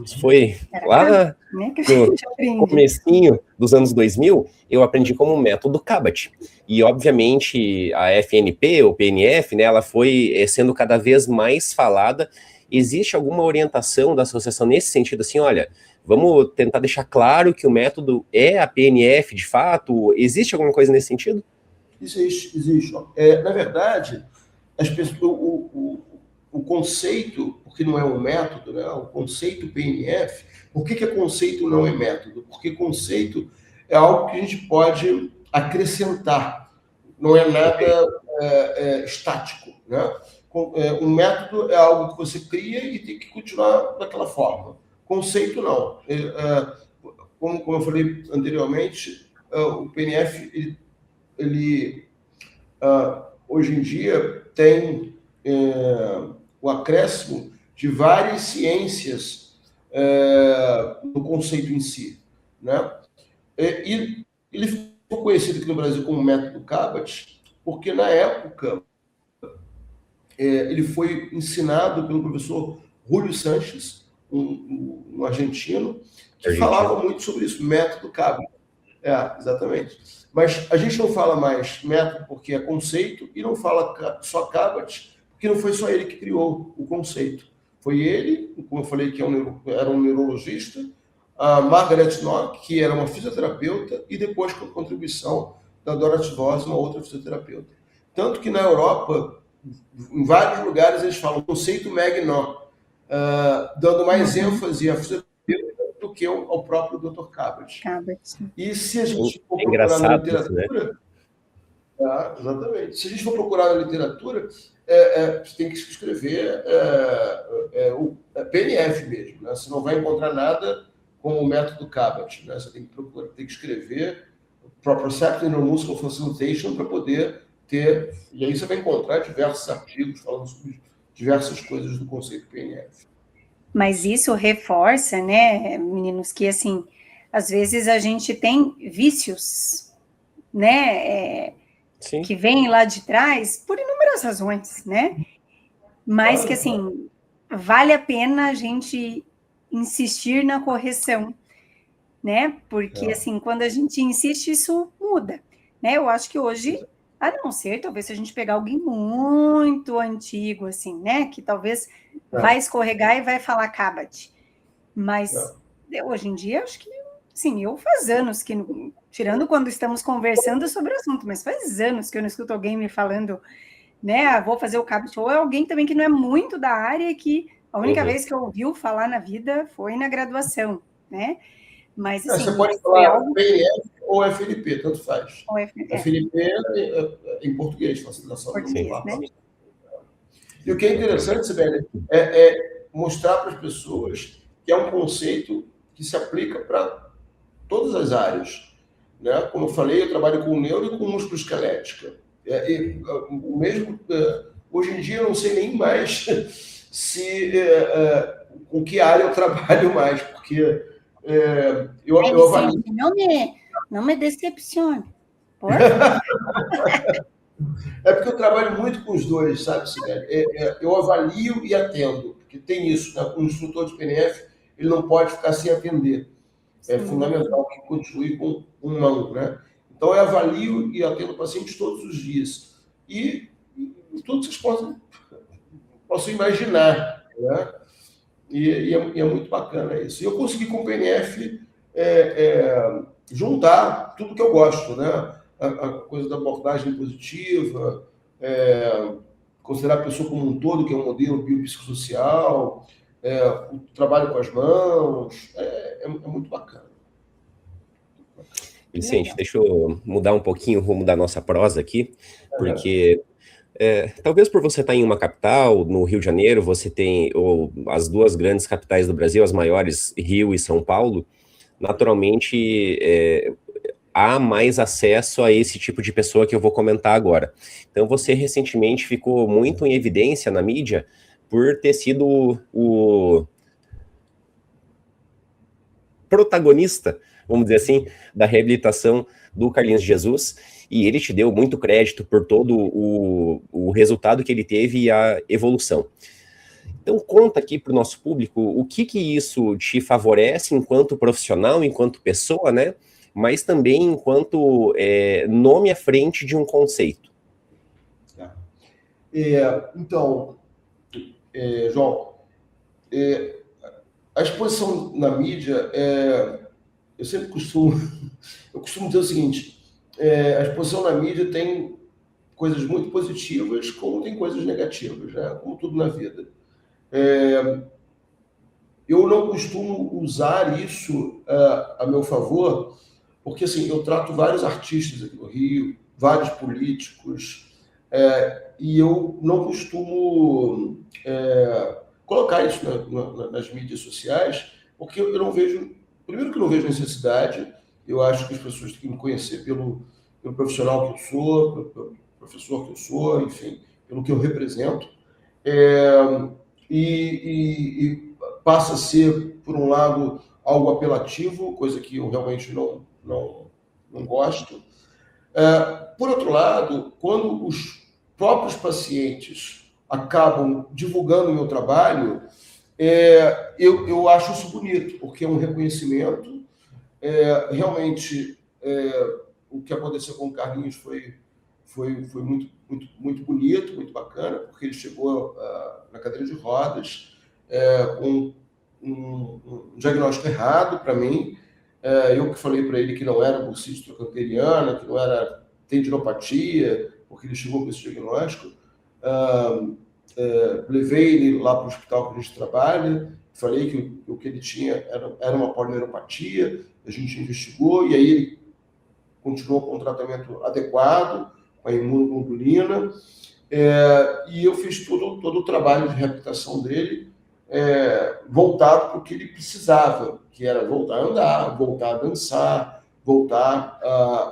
isso foi lá no comecinho dos anos 2000, eu aprendi como método Kabat. E, obviamente, a FNP, ou PNF, né, ela foi sendo cada vez mais falada. Existe alguma orientação da associação nesse sentido, assim, olha, vamos tentar deixar claro que o método é a PNF, de fato? Existe alguma coisa nesse sentido? Existe. Na verdade, as pessoas, o conceito, porque não é um método, né? O conceito PNF, por que conceito não é método? Porque conceito é algo que a gente pode acrescentar, não é nada estático, né? Um método é algo que você cria e tem que continuar daquela forma. Conceito, não. Como eu falei anteriormente, o PNF, ele hoje em dia, tem o acréscimo de várias ciências no conceito em si, né? E ele ficou conhecido aqui no Brasil como método Kabat, porque, na época, ele foi ensinado pelo professor Julio Sanches, um argentino, que falava muito sobre isso, método Kabat. Exatamente. Mas a gente não fala mais método porque é conceito, e não fala só Kabat, porque não foi só ele que criou o conceito. Foi ele, como eu falei, que era um neurologista, a Margaret Nock, que era uma fisioterapeuta, e depois com a contribuição da Dorothy Voss, uma outra fisioterapeuta. Tanto que na Europa, em vários lugares, eles falam conceito Meg-Nock, dando mais ênfase à fisioterapia do que ao próprio Dr. Kabat. E se a gente for procurar na literatura... Né? Exatamente. Se a gente for procurar na literatura, você tem que escrever o PNF mesmo. Né? Você não vai encontrar nada com o método Kabat. Né? Você tem que escrever Proprioceptive Neuromuscular Facilitation para poder ter... E aí você vai encontrar diversos artigos falando sobre diversas coisas do conceito PNF. Mas isso reforça, né, meninos, que, assim, às vezes a gente tem vícios, né, que vêm lá de trás por inúmeras razões, né? Mas que, assim, vale a pena a gente insistir na correção, né? Porque, assim, quando a gente insiste, isso muda, né? Eu acho que hoje... A não ser, talvez, se a gente pegar alguém muito antigo, assim, né? Que talvez vai escorregar e vai falar Kabat. Mas, hoje em dia, acho que, assim, eu faz anos que... Tirando quando estamos conversando sobre o assunto, mas faz anos que eu não escuto alguém me falando, né? Vou fazer o Kabat. Ou é alguém também que não é muito da área, que a única vez que eu ouviu falar na vida foi na graduação, né? Mas, assim, você pode falar PNF ou FNP, tanto faz. Ou FNP. FNP em português, facilitação do né? E o que é interessante, Sibeli, é mostrar para as pessoas que é um conceito que se aplica para todas as áreas. Né? Como eu falei, eu trabalho com neuro e com músculo-esquelética. Hoje em dia, eu não sei nem mais com que área eu trabalho mais, porque... eu avalio. Não me decepcione. É porque eu trabalho muito com os dois, sabe, Sibeli? Eu avalio e atendo, porque tem isso, né? Um instrutor de PNF, ele não pode ficar sem atender. é fundamental que continue com um mão, né? Então, eu avalio e atendo pacientes todos os dias. E tudo que vocês possam imaginar, né? E é muito bacana isso. E eu consegui, com o PNF, juntar tudo que eu gosto, né? A coisa da abordagem positiva, considerar a pessoa como um todo, que é um modelo biopsicossocial, o trabalho com as mãos, é muito bacana. Vicente, deixa eu mudar um pouquinho o rumo da nossa prosa aqui, porque talvez por você estar em uma capital, no Rio de Janeiro, você tem as duas grandes capitais do Brasil, as maiores, Rio e São Paulo, naturalmente há mais acesso a esse tipo de pessoa que eu vou comentar agora. Então, você recentemente ficou muito em evidência na mídia por ter sido o protagonista, vamos dizer assim, da reabilitação do Carlinhos Jesus, e ele te deu muito crédito por todo o resultado que ele teve e a evolução. Então, conta aqui para o nosso público o que isso te favorece enquanto profissional, enquanto pessoa, né? Mas também enquanto nome à frente de um conceito. Então, João, a exposição na mídia, eu costumo dizer o seguinte, a exposição na mídia tem coisas muito positivas, como tem coisas negativas, né? Como tudo na vida. Eu não costumo usar isso a meu favor, porque assim, eu trato vários artistas aqui no Rio, vários políticos, e eu não costumo colocar isso nas mídias sociais, porque eu não vejo, primeiro que eu não vejo necessidade, eu acho que as pessoas têm que me conhecer pelo profissional que eu sou, pelo professor que eu sou, enfim, pelo que eu represento, e passa a ser, por um lado, algo apelativo, coisa que eu realmente não gosto. Por outro lado, quando os próprios pacientes acabam divulgando o meu trabalho, eu acho isso bonito, porque é um reconhecimento. Realmente, o que aconteceu com o Carlinhos foi muito, muito, muito bonito, muito bacana, porque ele chegou na cadeira de rodas com um diagnóstico errado para mim. Eu que falei para ele que não era bursite trochanteriana, que não era tendinopatia, porque ele chegou com esse diagnóstico. Levei ele lá para o hospital que a gente trabalha, falei que o que ele tinha era uma polineuropatia, a gente investigou, e aí ele continuou com o tratamento adequado, com a imunoglobulina, e eu fiz todo o trabalho de reabilitação dele, voltado para o que ele precisava, que era voltar a andar, voltar a dançar, voltar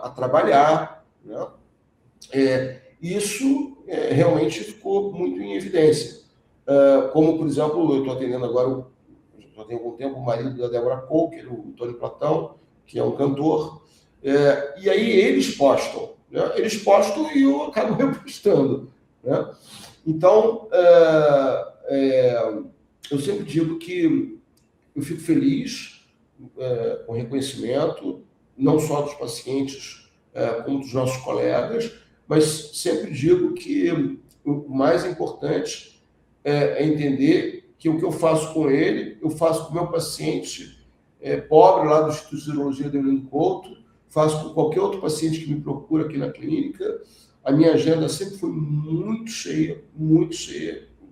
a trabalhar, né? Isso realmente ficou muito em evidência. Como, por exemplo, eu estou atendendo agora, já tem algum tempo, o marido da Débora Coker, o Tony Platão, que é um cantor, e aí eles postam, né? Eles postam e eu acabo repostando, né? Então, eu sempre digo que eu fico feliz com o reconhecimento, não só dos pacientes, como dos nossos colegas, mas sempre digo que o mais importante é entender que o que eu faço com ele, eu faço com o meu paciente pobre lá do Instituto de Cirurgia de Eulino Couto, faço com qualquer outro paciente que me procura aqui na clínica. A minha agenda sempre foi muito cheia,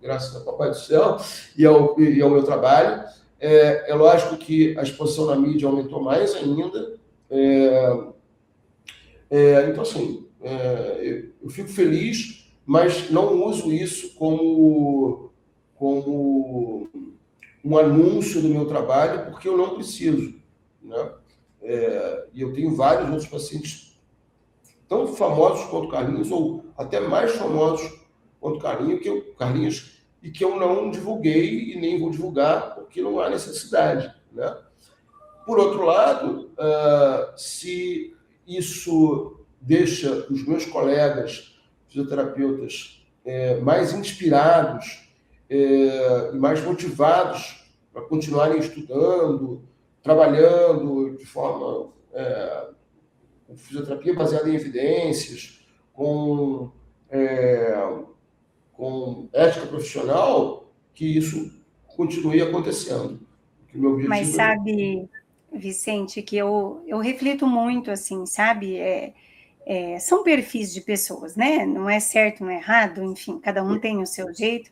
graças a Papai do Céu e ao meu trabalho. É lógico que a exposição na mídia aumentou mais ainda. Então, assim, eu fico feliz, mas não uso isso como um anúncio do meu trabalho, porque eu não preciso, né? E eu tenho vários outros pacientes tão famosos quanto o Carlinhos, ou até mais famosos quanto o Carlinhos, e que eu não divulguei e nem vou divulgar, porque não há necessidade, né? Por outro lado, se isso deixa os meus colegas fisioterapeutas mais inspirados e mais motivados para continuarem estudando, trabalhando de forma com fisioterapia baseada em evidências, com ética profissional, que isso continue acontecendo. Que o meu objetivo Mas sabe, Vicente, que eu reflito muito, assim, sabe? São perfis de pessoas, né? Não é certo, não é errado, enfim, cada um tem o seu jeito.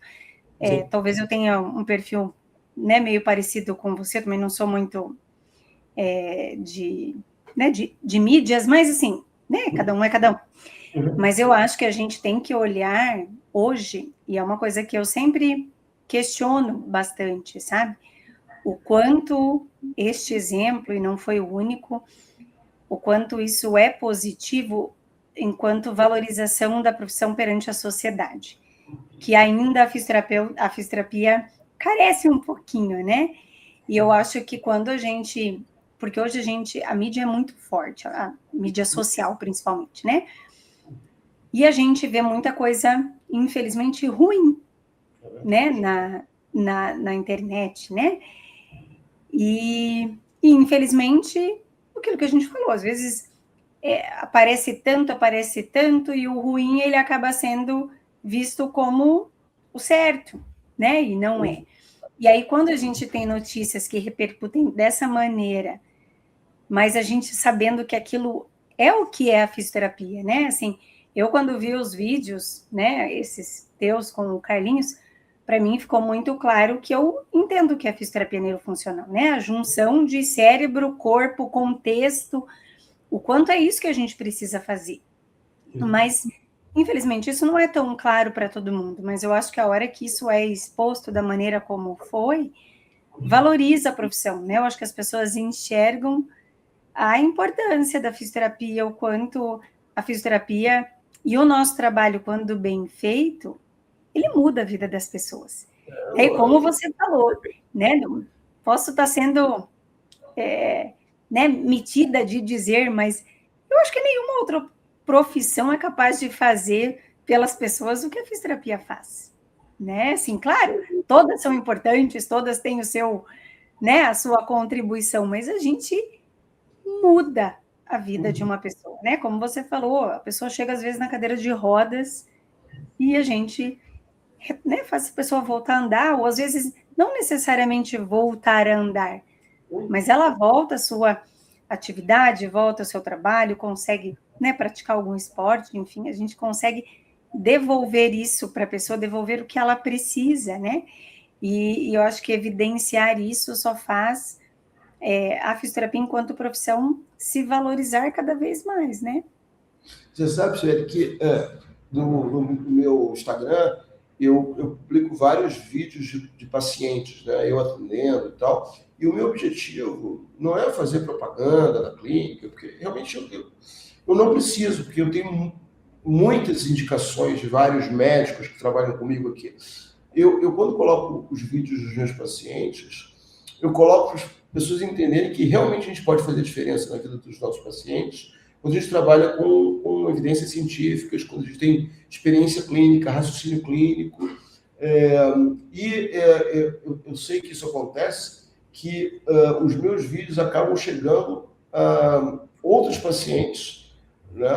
Talvez eu tenha um perfil, né, meio parecido com você, também não sou muito de mídias, mas assim, né, cada um é cada um. Mas eu acho que a gente tem que olhar hoje, e é uma coisa que eu sempre questiono bastante, sabe? O quanto este exemplo, e não foi o único, o quanto isso é positivo enquanto valorização da profissão perante a sociedade, que ainda a fisioterapia carece um pouquinho, né? E eu acho que quando a gente... Porque hoje a mídia é muito forte, a mídia social principalmente, né? E a gente vê muita coisa, infelizmente, ruim, né? Na internet, né? E infelizmente, aquilo que a gente falou, às vezes aparece tanto, e o ruim ele acaba sendo visto como o certo, né? E não é. E aí, quando a gente tem notícias que repercutem dessa maneira, mas a gente sabendo que aquilo é o que é a fisioterapia, né? Assim, eu quando vi os vídeos, né, esses teus com o Carlinhos, para mim ficou muito claro que eu entendo que é a fisioterapia neurofuncional, né? A junção de cérebro, corpo, contexto, o quanto é isso que a gente precisa fazer. Mas, infelizmente, isso não é tão claro para todo mundo, mas eu acho que a hora que isso é exposto da maneira como foi, valoriza a profissão, né? Eu acho que as pessoas enxergam a importância da fisioterapia, o quanto a fisioterapia e o nosso trabalho, quando bem feito, ele muda a vida das pessoas. É como você falou, né? Posso estar sendo né, metida de dizer, mas eu acho que nenhuma outra profissão é capaz de fazer pelas pessoas o que a fisioterapia faz. Né? Assim, claro, todas são importantes, todas têm o seu, né, a sua contribuição, mas a gente muda a vida de uma pessoa, né? Como você falou, a pessoa chega às vezes na cadeira de rodas e a gente, né, faz a pessoa voltar a andar, ou às vezes não necessariamente voltar a andar, mas ela volta à sua atividade, volta ao seu trabalho, consegue, né, praticar algum esporte, enfim, a gente consegue devolver isso para a pessoa, devolver o que ela precisa, né? E eu acho que evidenciar isso só faz a fisioterapia enquanto profissão se valorizar cada vez mais, né? Você sabe, Sueli, que no meu Instagram eu publico vários vídeos de pacientes, né? Eu atendendo e tal. E o meu objetivo não é fazer propaganda da clínica, porque realmente eu não preciso, porque eu tenho muitas indicações de vários médicos que trabalham comigo aqui. Eu quando coloco os vídeos dos meus pacientes, eu coloco para as pessoas entenderem que realmente a gente pode fazer diferença na vida dos nossos pacientes quando a gente trabalha com evidências científicas, quando a gente tem experiência clínica, raciocínio clínico. Eu sei que isso acontece, que os meus vídeos acabam chegando a outros pacientes, né,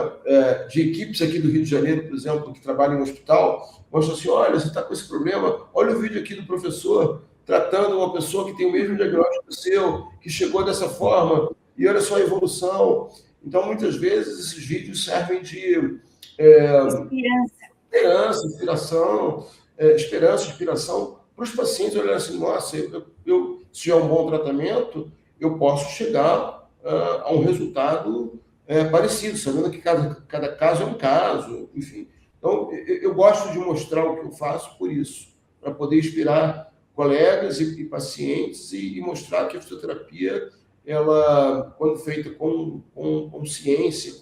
de equipes aqui do Rio de Janeiro, por exemplo, que trabalham no hospital, mostram assim, olha, você está com esse problema, olha o vídeo aqui do professor tratando uma pessoa que tem o mesmo diagnóstico que o seu, que chegou dessa forma, e olha só a evolução. Então, muitas vezes, esses vídeos servem de inspiração para os pacientes olharem assim, nossa, se é um bom tratamento, eu posso chegar a um resultado parecido, sabendo que cada caso é um caso, enfim. Então, eu gosto de mostrar o que eu faço por isso, para poder inspirar colegas e pacientes e mostrar que a fisioterapia, ela, quando feita com ciência,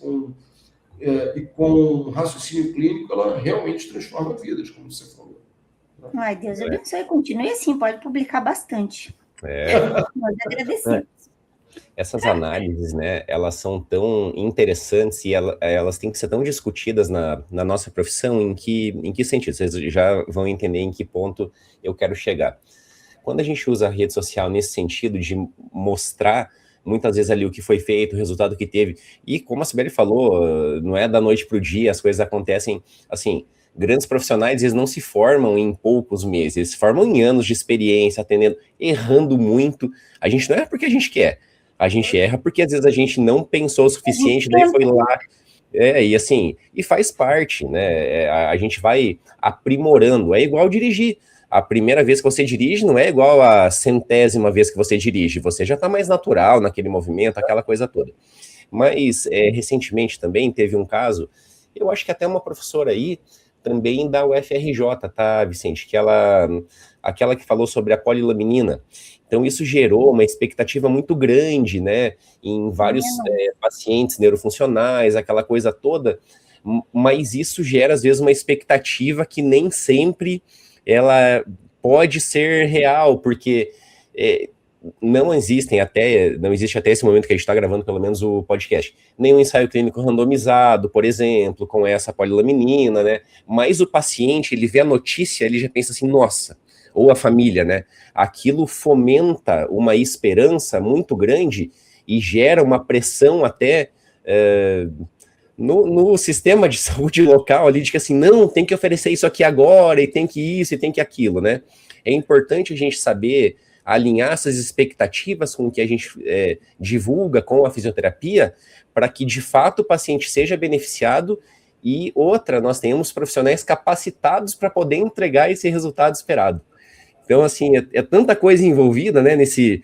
e com raciocínio clínico, ela realmente transforma vidas, como você falou. Ai, Deus abençoe, continue assim, pode publicar bastante. Nós agradecemos. Essas análises, né, elas são tão interessantes e elas têm que ser tão discutidas na nossa profissão, em que sentido? Vocês já vão entender em que ponto eu quero chegar. quando a gente usa a rede social nesse sentido de mostrar muitas vezes ali o que foi feito, o resultado que teve, e como a Sibeli falou, não é da noite para o dia, as coisas acontecem, assim, grandes profissionais, eles não se formam em poucos meses, eles se formam em anos de experiência, atendendo, errando muito. A gente não erra porque a gente quer, a gente erra porque às vezes a gente não pensou o suficiente, daí foi lá, e assim, e faz parte, né, a gente vai aprimorando, é igual dirigir. A primeira vez que você dirige não é igual a 100ª vez que você dirige, você já está mais natural naquele movimento, aquela coisa toda. Mas, recentemente também teve um caso, eu acho que até uma professora aí, também da UFRJ, tá, Vicente? Aquela que falou sobre a polilaminina. Então, isso gerou uma expectativa muito grande, né, em vários pacientes neurofuncionais, aquela coisa toda, mas isso gera, às vezes, uma expectativa que nem sempre ela pode ser real, porque não existe até esse momento que a gente está gravando, pelo menos o podcast, nenhum ensaio clínico randomizado, por exemplo, com essa polilaminina, né? Mas o paciente, ele vê a notícia, ele já pensa assim, nossa, ou a família, né? Aquilo fomenta uma esperança muito grande e gera uma pressão até no sistema de saúde local ali, de que assim, não, tem que oferecer isso aqui agora, e tem que isso, e tem que aquilo, né? É importante a gente saber alinhar essas expectativas com o que a gente divulga com a fisioterapia, para que, de fato, o paciente seja beneficiado, e outra, nós tenhamos profissionais capacitados para poder entregar esse resultado esperado. Então, assim, é tanta coisa envolvida, né, nesse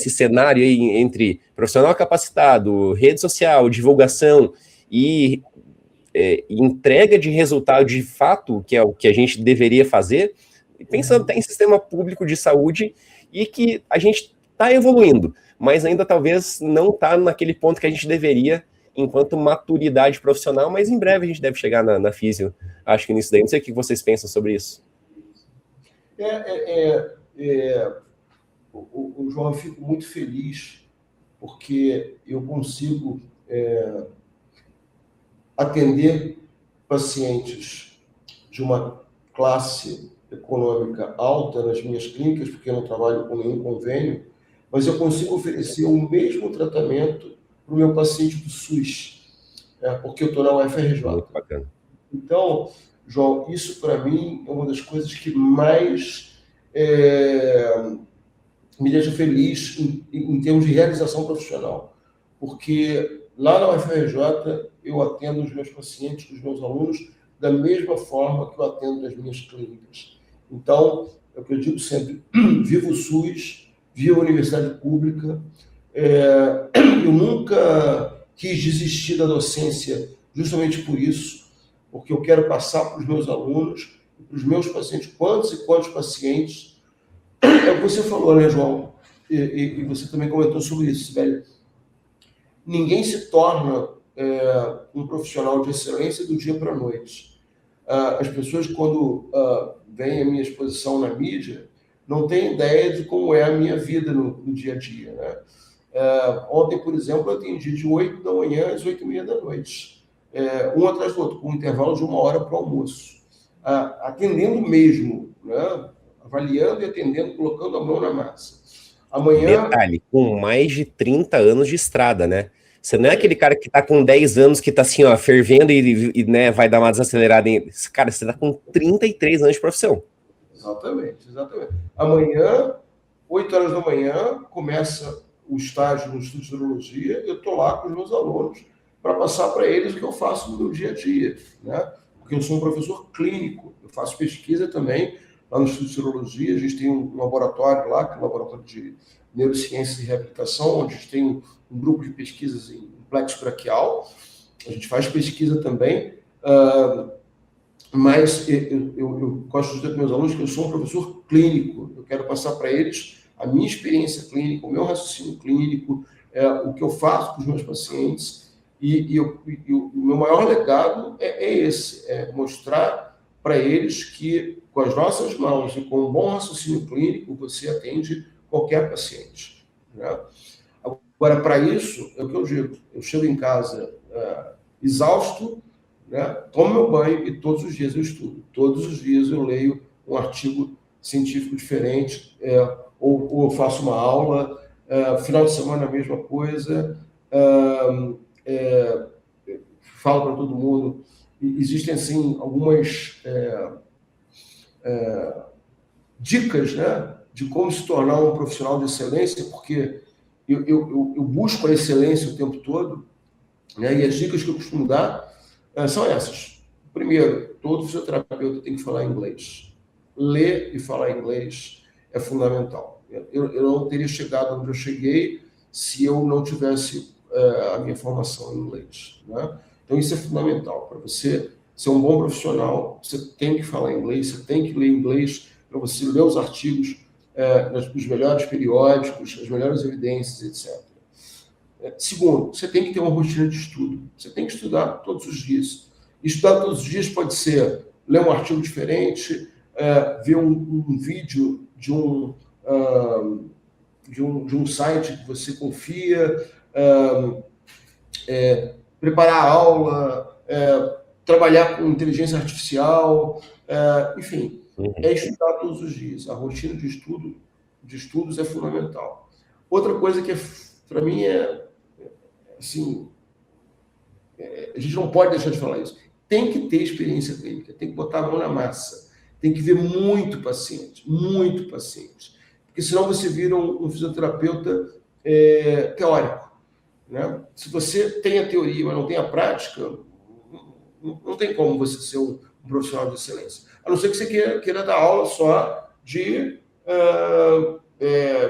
cenário aí entre profissional capacitado, rede social, divulgação e entrega de resultado de fato, que é o que a gente deveria fazer, pensando até em sistema público de saúde, e que a gente está evoluindo, mas ainda talvez não está naquele ponto que a gente deveria, enquanto maturidade profissional, mas em breve a gente deve chegar na físio, acho que nisso daí. Não sei o que vocês pensam sobre isso. João, eu fico muito feliz porque eu consigo atender pacientes de uma classe econômica alta nas minhas clínicas, porque eu não trabalho com nenhum convênio, mas eu consigo oferecer o mesmo tratamento para o meu paciente do SUS, porque eu estou na UFRJ. Muito bacana. Então, João, isso para mim é uma das coisas que mais me deixa feliz em termos de realização profissional, porque lá na UFRJ eu atendo os meus pacientes, os meus alunos, da mesma forma que eu atendo nas minhas clínicas. Então, é o que eu digo sempre, viva o SUS, viva a universidade pública. Eu nunca quis desistir da docência justamente por isso, porque eu quero passar para os meus alunos, para os meus pacientes, quantos e quantos pacientes. É o que você falou, né, João? E você também comentou sobre isso, velho. Ninguém se torna um profissional de excelência do dia para a noite. As pessoas, quando veem a minha exposição na mídia, não têm ideia de como é a minha vida no dia a dia, né? Ontem, por exemplo, eu atendi de 8 da manhã às 8h30 da noite, um atrás do outro, com um intervalo de 1 hora para o almoço, atendendo mesmo, né? Avaliando e atendendo, colocando a mão na massa. Amanhã... Detalhe, com mais de 30 anos de estrada, né? Você não é aquele cara que tá com 10 anos que tá assim, ó, fervendo e né, vai dar uma desacelerada. Cara, você tá com 33 anos de profissão. Exatamente. Amanhã, 8 horas da manhã, começa o estágio no Instituto de Neurologia, eu tô lá com os meus alunos para passar para eles o que eu faço no meu dia a dia, né? Porque eu sou um professor clínico, eu faço pesquisa também lá no Instituto de Neurologia, a gente tem um laboratório lá, que é um laboratório de neurociência e reabilitação, onde a gente tem um grupo de pesquisas em plexo braquial, a gente faz pesquisa também, mas eu gosto de dizer para meus alunos que eu sou um professor clínico, eu quero passar para eles a minha experiência clínica, o meu raciocínio clínico, o que eu faço com os meus pacientes, e o meu maior legado é esse, mostrar para eles que com as nossas mãos e com um bom raciocínio clínico você atende qualquer paciente, né? Agora, para isso, é o que eu digo, eu chego em casa exausto, né, tomo meu banho e todos os dias eu estudo. Todos os dias eu leio um artigo científico diferente, ou eu faço uma aula, final de semana a mesma coisa, falo para todo mundo. Existem, assim, algumas dicas, né, de como se tornar um profissional de excelência, porque eu busco a excelência o tempo todo, né, e as dicas que eu costumo dar são essas. Primeiro, todo fisioterapeuta tem que falar inglês. Ler e falar inglês é fundamental. Eu não teria chegado onde eu cheguei se eu não tivesse a minha formação em inglês, né? Então, isso é fundamental. Para você ser um bom profissional, você tem que falar inglês, você tem que ler inglês para você ler os artigos nos melhores periódicos, as melhores evidências, etc. Segundo, você tem que ter uma rotina de estudo. Você tem que estudar todos os dias. Estudar todos os dias pode ser ler um artigo diferente, ver um vídeo de um site que você confia, preparar a aula, trabalhar com inteligência artificial, enfim, é estudar todos os dias. A rotina de estudos é fundamental. Outra coisa que, para mim, assim, a gente não pode deixar de falar isso. Tem que ter experiência clínica, tem que botar a mão na massa, tem que ver muito paciente, porque senão você vira um fisioterapeuta teórico, né? Se você tem a teoria, mas não tem a prática, não tem como você ser um profissional de excelência. A não ser que você queira dar aula só de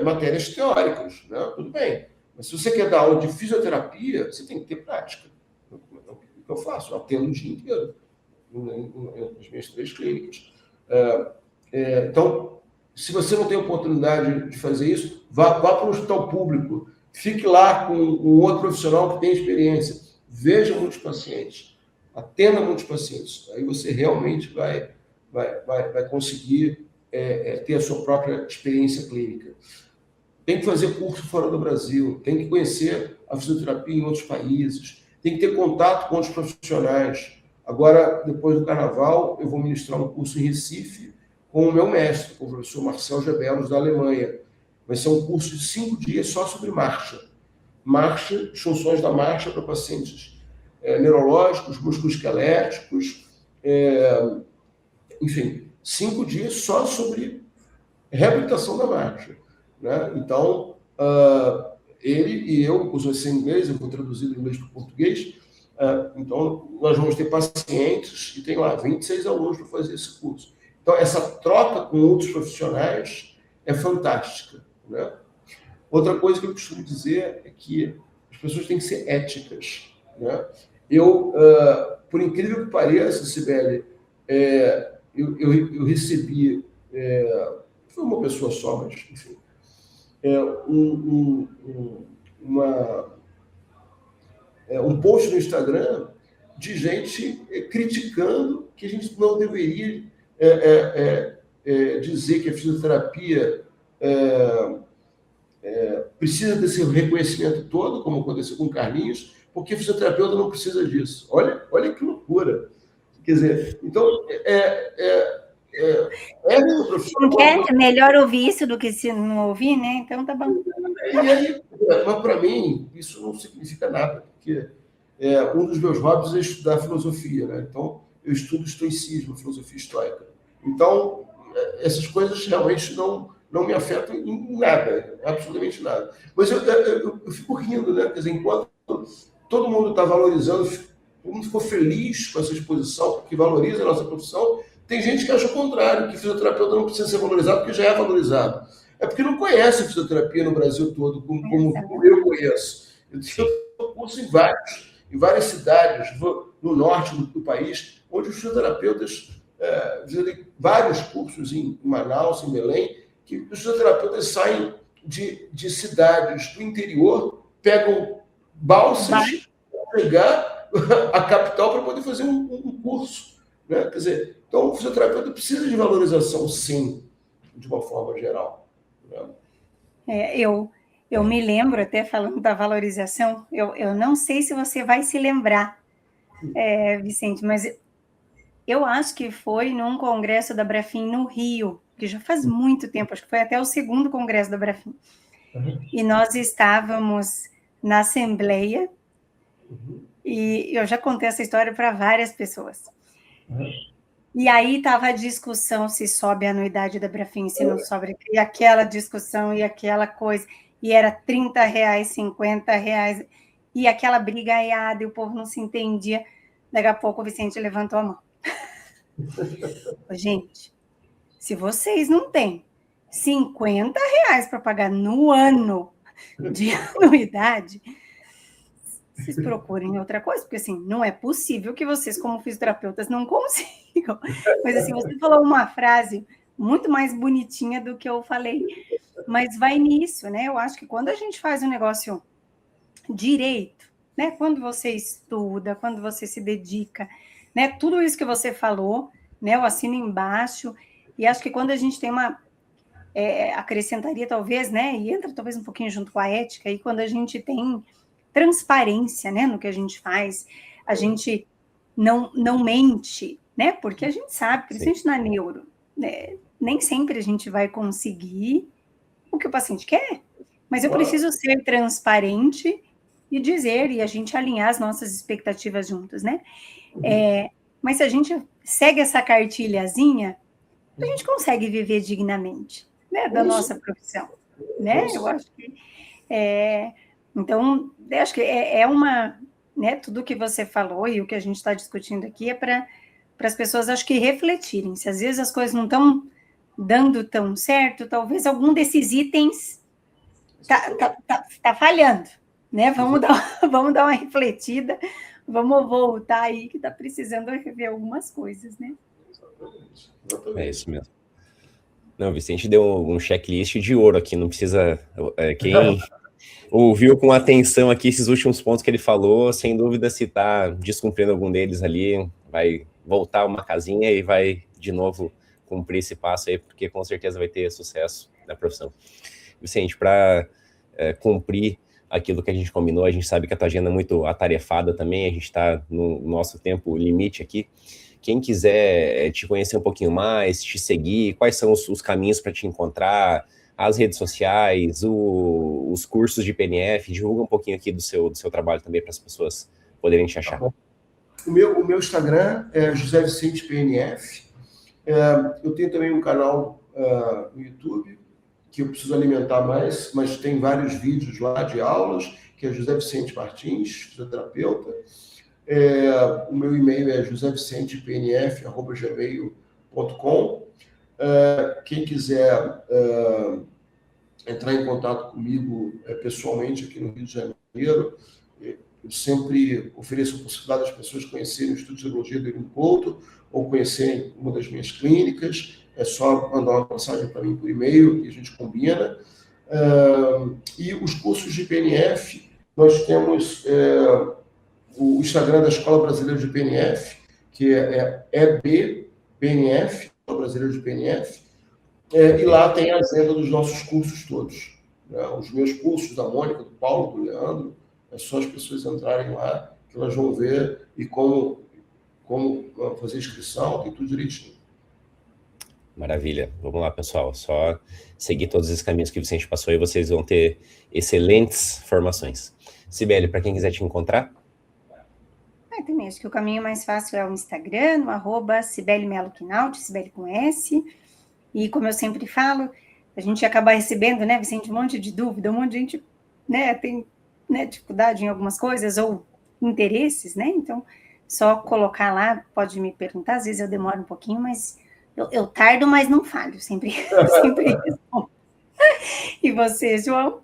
matérias teóricas, né? Tudo bem. Mas se você quer dar aula de fisioterapia, você tem que ter prática. O que eu faço? Eu atendo o dia inteiro nas minhas 3 clínicas. Então, se você não tem oportunidade de fazer isso, vá para um hospital público, fique lá com um outro profissional que tem experiência, veja muitos pacientes, atenda muitos pacientes. Aí você realmente vai conseguir ter a sua própria experiência clínica. Tem que fazer curso fora do Brasil, tem que conhecer a fisioterapia em outros países, tem que ter contato com os profissionais. Agora, depois do Carnaval, eu vou ministrar um curso em Recife com o meu mestre, o professor Marcel Gebelos, da Alemanha. Vai ser um curso de 5 dias só sobre marcha. Marcha, as funções da marcha para pacientes neurológicos, musculoesqueléticos, enfim, 5 dias só sobre reabilitação da marcha, né? Então, ele e eu, inclusive esse inglês, eu vou traduzir do inglês para o português, então nós vamos ter pacientes e tem lá 26 alunos para fazer esse curso. Então, essa troca com outros profissionais é fantástica, né? Outra coisa que eu costumo dizer é que as pessoas têm que ser éticas, né? Por incrível que pareça, Sibeli, eu recebi, foi uma pessoa só, mas enfim, um post no Instagram de gente criticando que a gente não deveria dizer que a fisioterapia precisa desse reconhecimento todo, como aconteceu com o Carlinhos, porque a fisioterapeuta não precisa disso. Olha que loucura. Quer dizer, então, é melhor ouvir isso do que se não ouvir, né? Então tá bom. E aí, mas para mim, isso não significa nada, porque um dos meus hobbies é estudar filosofia, né? Então, eu estudo estoicismo, filosofia estoica. Então, essas coisas realmente não me afetam em nada, absolutamente nada. Mas eu fico rindo, né? Quer dizer, enquanto todo mundo está valorizando, todo mundo ficou feliz com essa exposição, porque valoriza a nossa profissão, tem gente que acha o contrário, que fisioterapeuta não precisa ser valorizado porque já é valorizado. É porque não conhece a fisioterapia no Brasil todo, como eu conheço. Eu tenho curso em várias cidades, no norte do país, onde os fisioterapeutas, vários cursos em Manaus, em Belém, que os fisioterapeutas saem de cidades do interior, pegam balsas para chegar à capital para poder fazer um curso, né? Quer dizer, então o fisioterapeuta precisa de valorização, sim, de uma forma geral, né? Eu me lembro, até falando da valorização, eu não sei se você vai se lembrar, Vicente, mas eu acho que foi num congresso da Brafim no Rio, que já faz muito tempo, acho que foi até o segundo congresso da Brafim. E nós estávamos na Assembleia, e eu já contei essa história para várias pessoas. E aí estava a discussão se sobe a anuidade da Brafim, se não sobe, e aquela discussão e aquela coisa, e era R$30, R$50, e aquela brigaiada, e o povo não se entendia. Daqui a pouco o Vicente levantou a mão. Gente, se vocês não têm R$50 para pagar no ano de anuidade, vocês procurem outra coisa, porque assim, não é possível que vocês, como fisioterapeutas, não consigam. Mas assim, você falou uma frase muito mais bonitinha do que eu falei, mas vai nisso, né? Eu acho que quando a gente faz um negócio direito, né? Quando você estuda, quando você se dedica, né? Tudo isso que você falou, né? Eu assino embaixo, e acho que quando a gente tem uma acrescentaria talvez, né? E entra talvez um pouquinho junto com a ética, e quando a gente tem transparência, né, no que a gente faz, a gente não mente, né, porque a gente sabe, principalmente na neuro, né, nem sempre a gente vai conseguir o que o paciente quer, mas eu preciso ser transparente e dizer, e a gente alinhar as nossas expectativas juntos, né, mas se a gente segue essa cartilhazinha, a gente consegue viver dignamente, né, da nossa profissão, né, eu acho que então, eu acho que uma, né, tudo que você falou e o que a gente está discutindo aqui é para as pessoas, acho que, refletirem. Se às vezes as coisas não estão dando tão certo, talvez algum desses itens tá falhando, né? Vamos dar uma refletida, vamos voltar aí, que está precisando rever algumas coisas, né? Exatamente. É isso mesmo. Não, o Vicente deu um checklist de ouro aqui, não precisa... Quem ouviu com atenção aqui esses últimos pontos que ele falou, sem dúvida, se está descumprindo algum deles ali, vai voltar uma casinha e vai, de novo, cumprir esse passo aí, porque com certeza vai ter sucesso na profissão. Vicente, para cumprir aquilo que a gente combinou, a gente sabe que a tua agenda é muito atarefada também, a gente está no nosso tempo limite aqui. Quem quiser te conhecer um pouquinho mais, te seguir, quais são os caminhos para te encontrar, as redes sociais, os cursos de PNF, divulga um pouquinho aqui do seu trabalho também para as pessoas poderem te achar. Tá, o meu Instagram é José Vicente PNF. Eu tenho também um canal no YouTube, que eu preciso alimentar mais, mas tem vários vídeos lá de aulas, que é José Vicente Martins, fisioterapeuta. O meu e-mail é josevicentepnf@gmail.com. Quem quiser entrar em contato comigo pessoalmente aqui no Rio de Janeiro, eu sempre ofereço a possibilidade das pessoas conhecerem o Instituto de Cirurgia do Irino Couto ou conhecerem uma das minhas clínicas. É só mandar uma mensagem para mim por e-mail e a gente combina. E os cursos de PNF, nós temos o Instagram da Escola Brasileira de PNF, que é EBPNF, Escola Brasileira de PNF, e lá tem a agenda dos nossos cursos todos. Né? Os meus cursos, da Mônica, do Paulo, do Leandro, é só as pessoas entrarem lá, que elas vão ver e como fazer inscrição, tem tudo direitinho. Maravilha. Vamos lá, pessoal. Só seguir todos os caminhos que o Vicente passou e vocês vão ter excelentes formações. Sibeli, para quem quiser te encontrar? Também acho que o caminho mais fácil é o Instagram, no @SibeliMeloQuinaut, Sibeli com S. E como eu sempre falo, a gente acaba recebendo, né, Vicente, um monte de dúvida, um monte de gente, né, tem, né, dificuldade em algumas coisas ou interesses, né? Então, só colocar lá, pode me perguntar, às vezes eu demoro um pouquinho, mas eu tardo, mas não falho, sempre respondo. E você, João?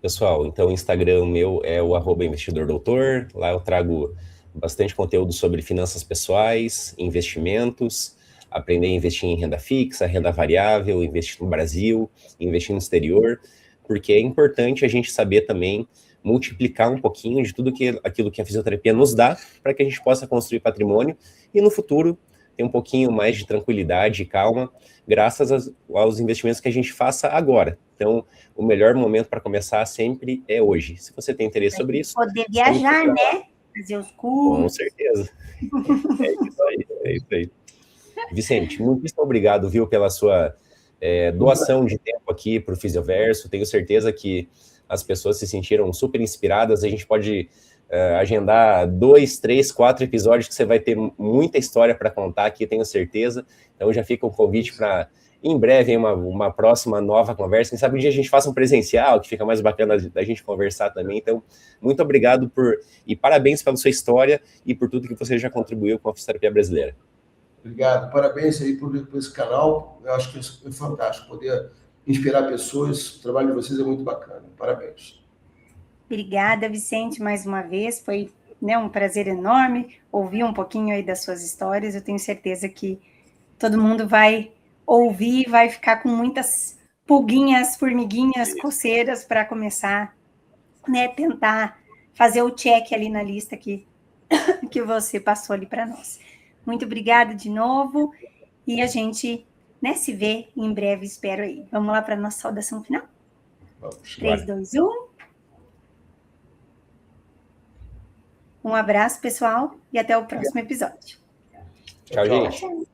Pessoal, então o Instagram meu é o @investidordoutor, lá eu trago bastante conteúdo sobre finanças pessoais, investimentos, aprender a investir em renda fixa, renda variável, investir no Brasil, investir no exterior, porque é importante a gente saber também multiplicar um pouquinho de tudo aquilo que a fisioterapia nos dá, para que a gente possa construir patrimônio e no futuro ter um pouquinho mais de tranquilidade e calma, graças aos investimentos que a gente faça agora. Então, o melhor momento para começar sempre é hoje. Se você tem interesse sobre isso... Poder viajar, né? Fazer os cursos. Com certeza. É isso aí. Vicente, muitíssimo obrigado, viu, pela sua doação de tempo aqui para o Fisioverso. Tenho certeza que as pessoas se sentiram super inspiradas. A gente pode agendar 2, 3, 4 episódios que você vai ter muita história para contar aqui, tenho certeza. Então já fica um convite para, em breve, uma próxima nova conversa. Quem sabe um dia a gente faça um presencial, que fica mais bacana da gente conversar também. Então, muito obrigado e parabéns pela sua história e por tudo que você já contribuiu com a fisioterapia brasileira. Obrigado, parabéns aí por esse canal. Eu acho que é fantástico poder inspirar pessoas. O trabalho de vocês é muito bacana. Parabéns. Obrigada, Vicente, mais uma vez. Foi, né, um prazer enorme ouvir um pouquinho aí das suas histórias. Eu tenho certeza que todo mundo vai ouvir, vai ficar com muitas pulguinhas, formiguinhas, coceiras para começar, né, tentar fazer o check ali na lista que você passou ali para nós. Muito obrigada de novo e a gente, né, se vê em breve, espero aí. Vamos lá para a nossa saudação final? Vamos. 3, 2, 1. Um abraço, pessoal, e até o próximo episódio. Tchau, gente.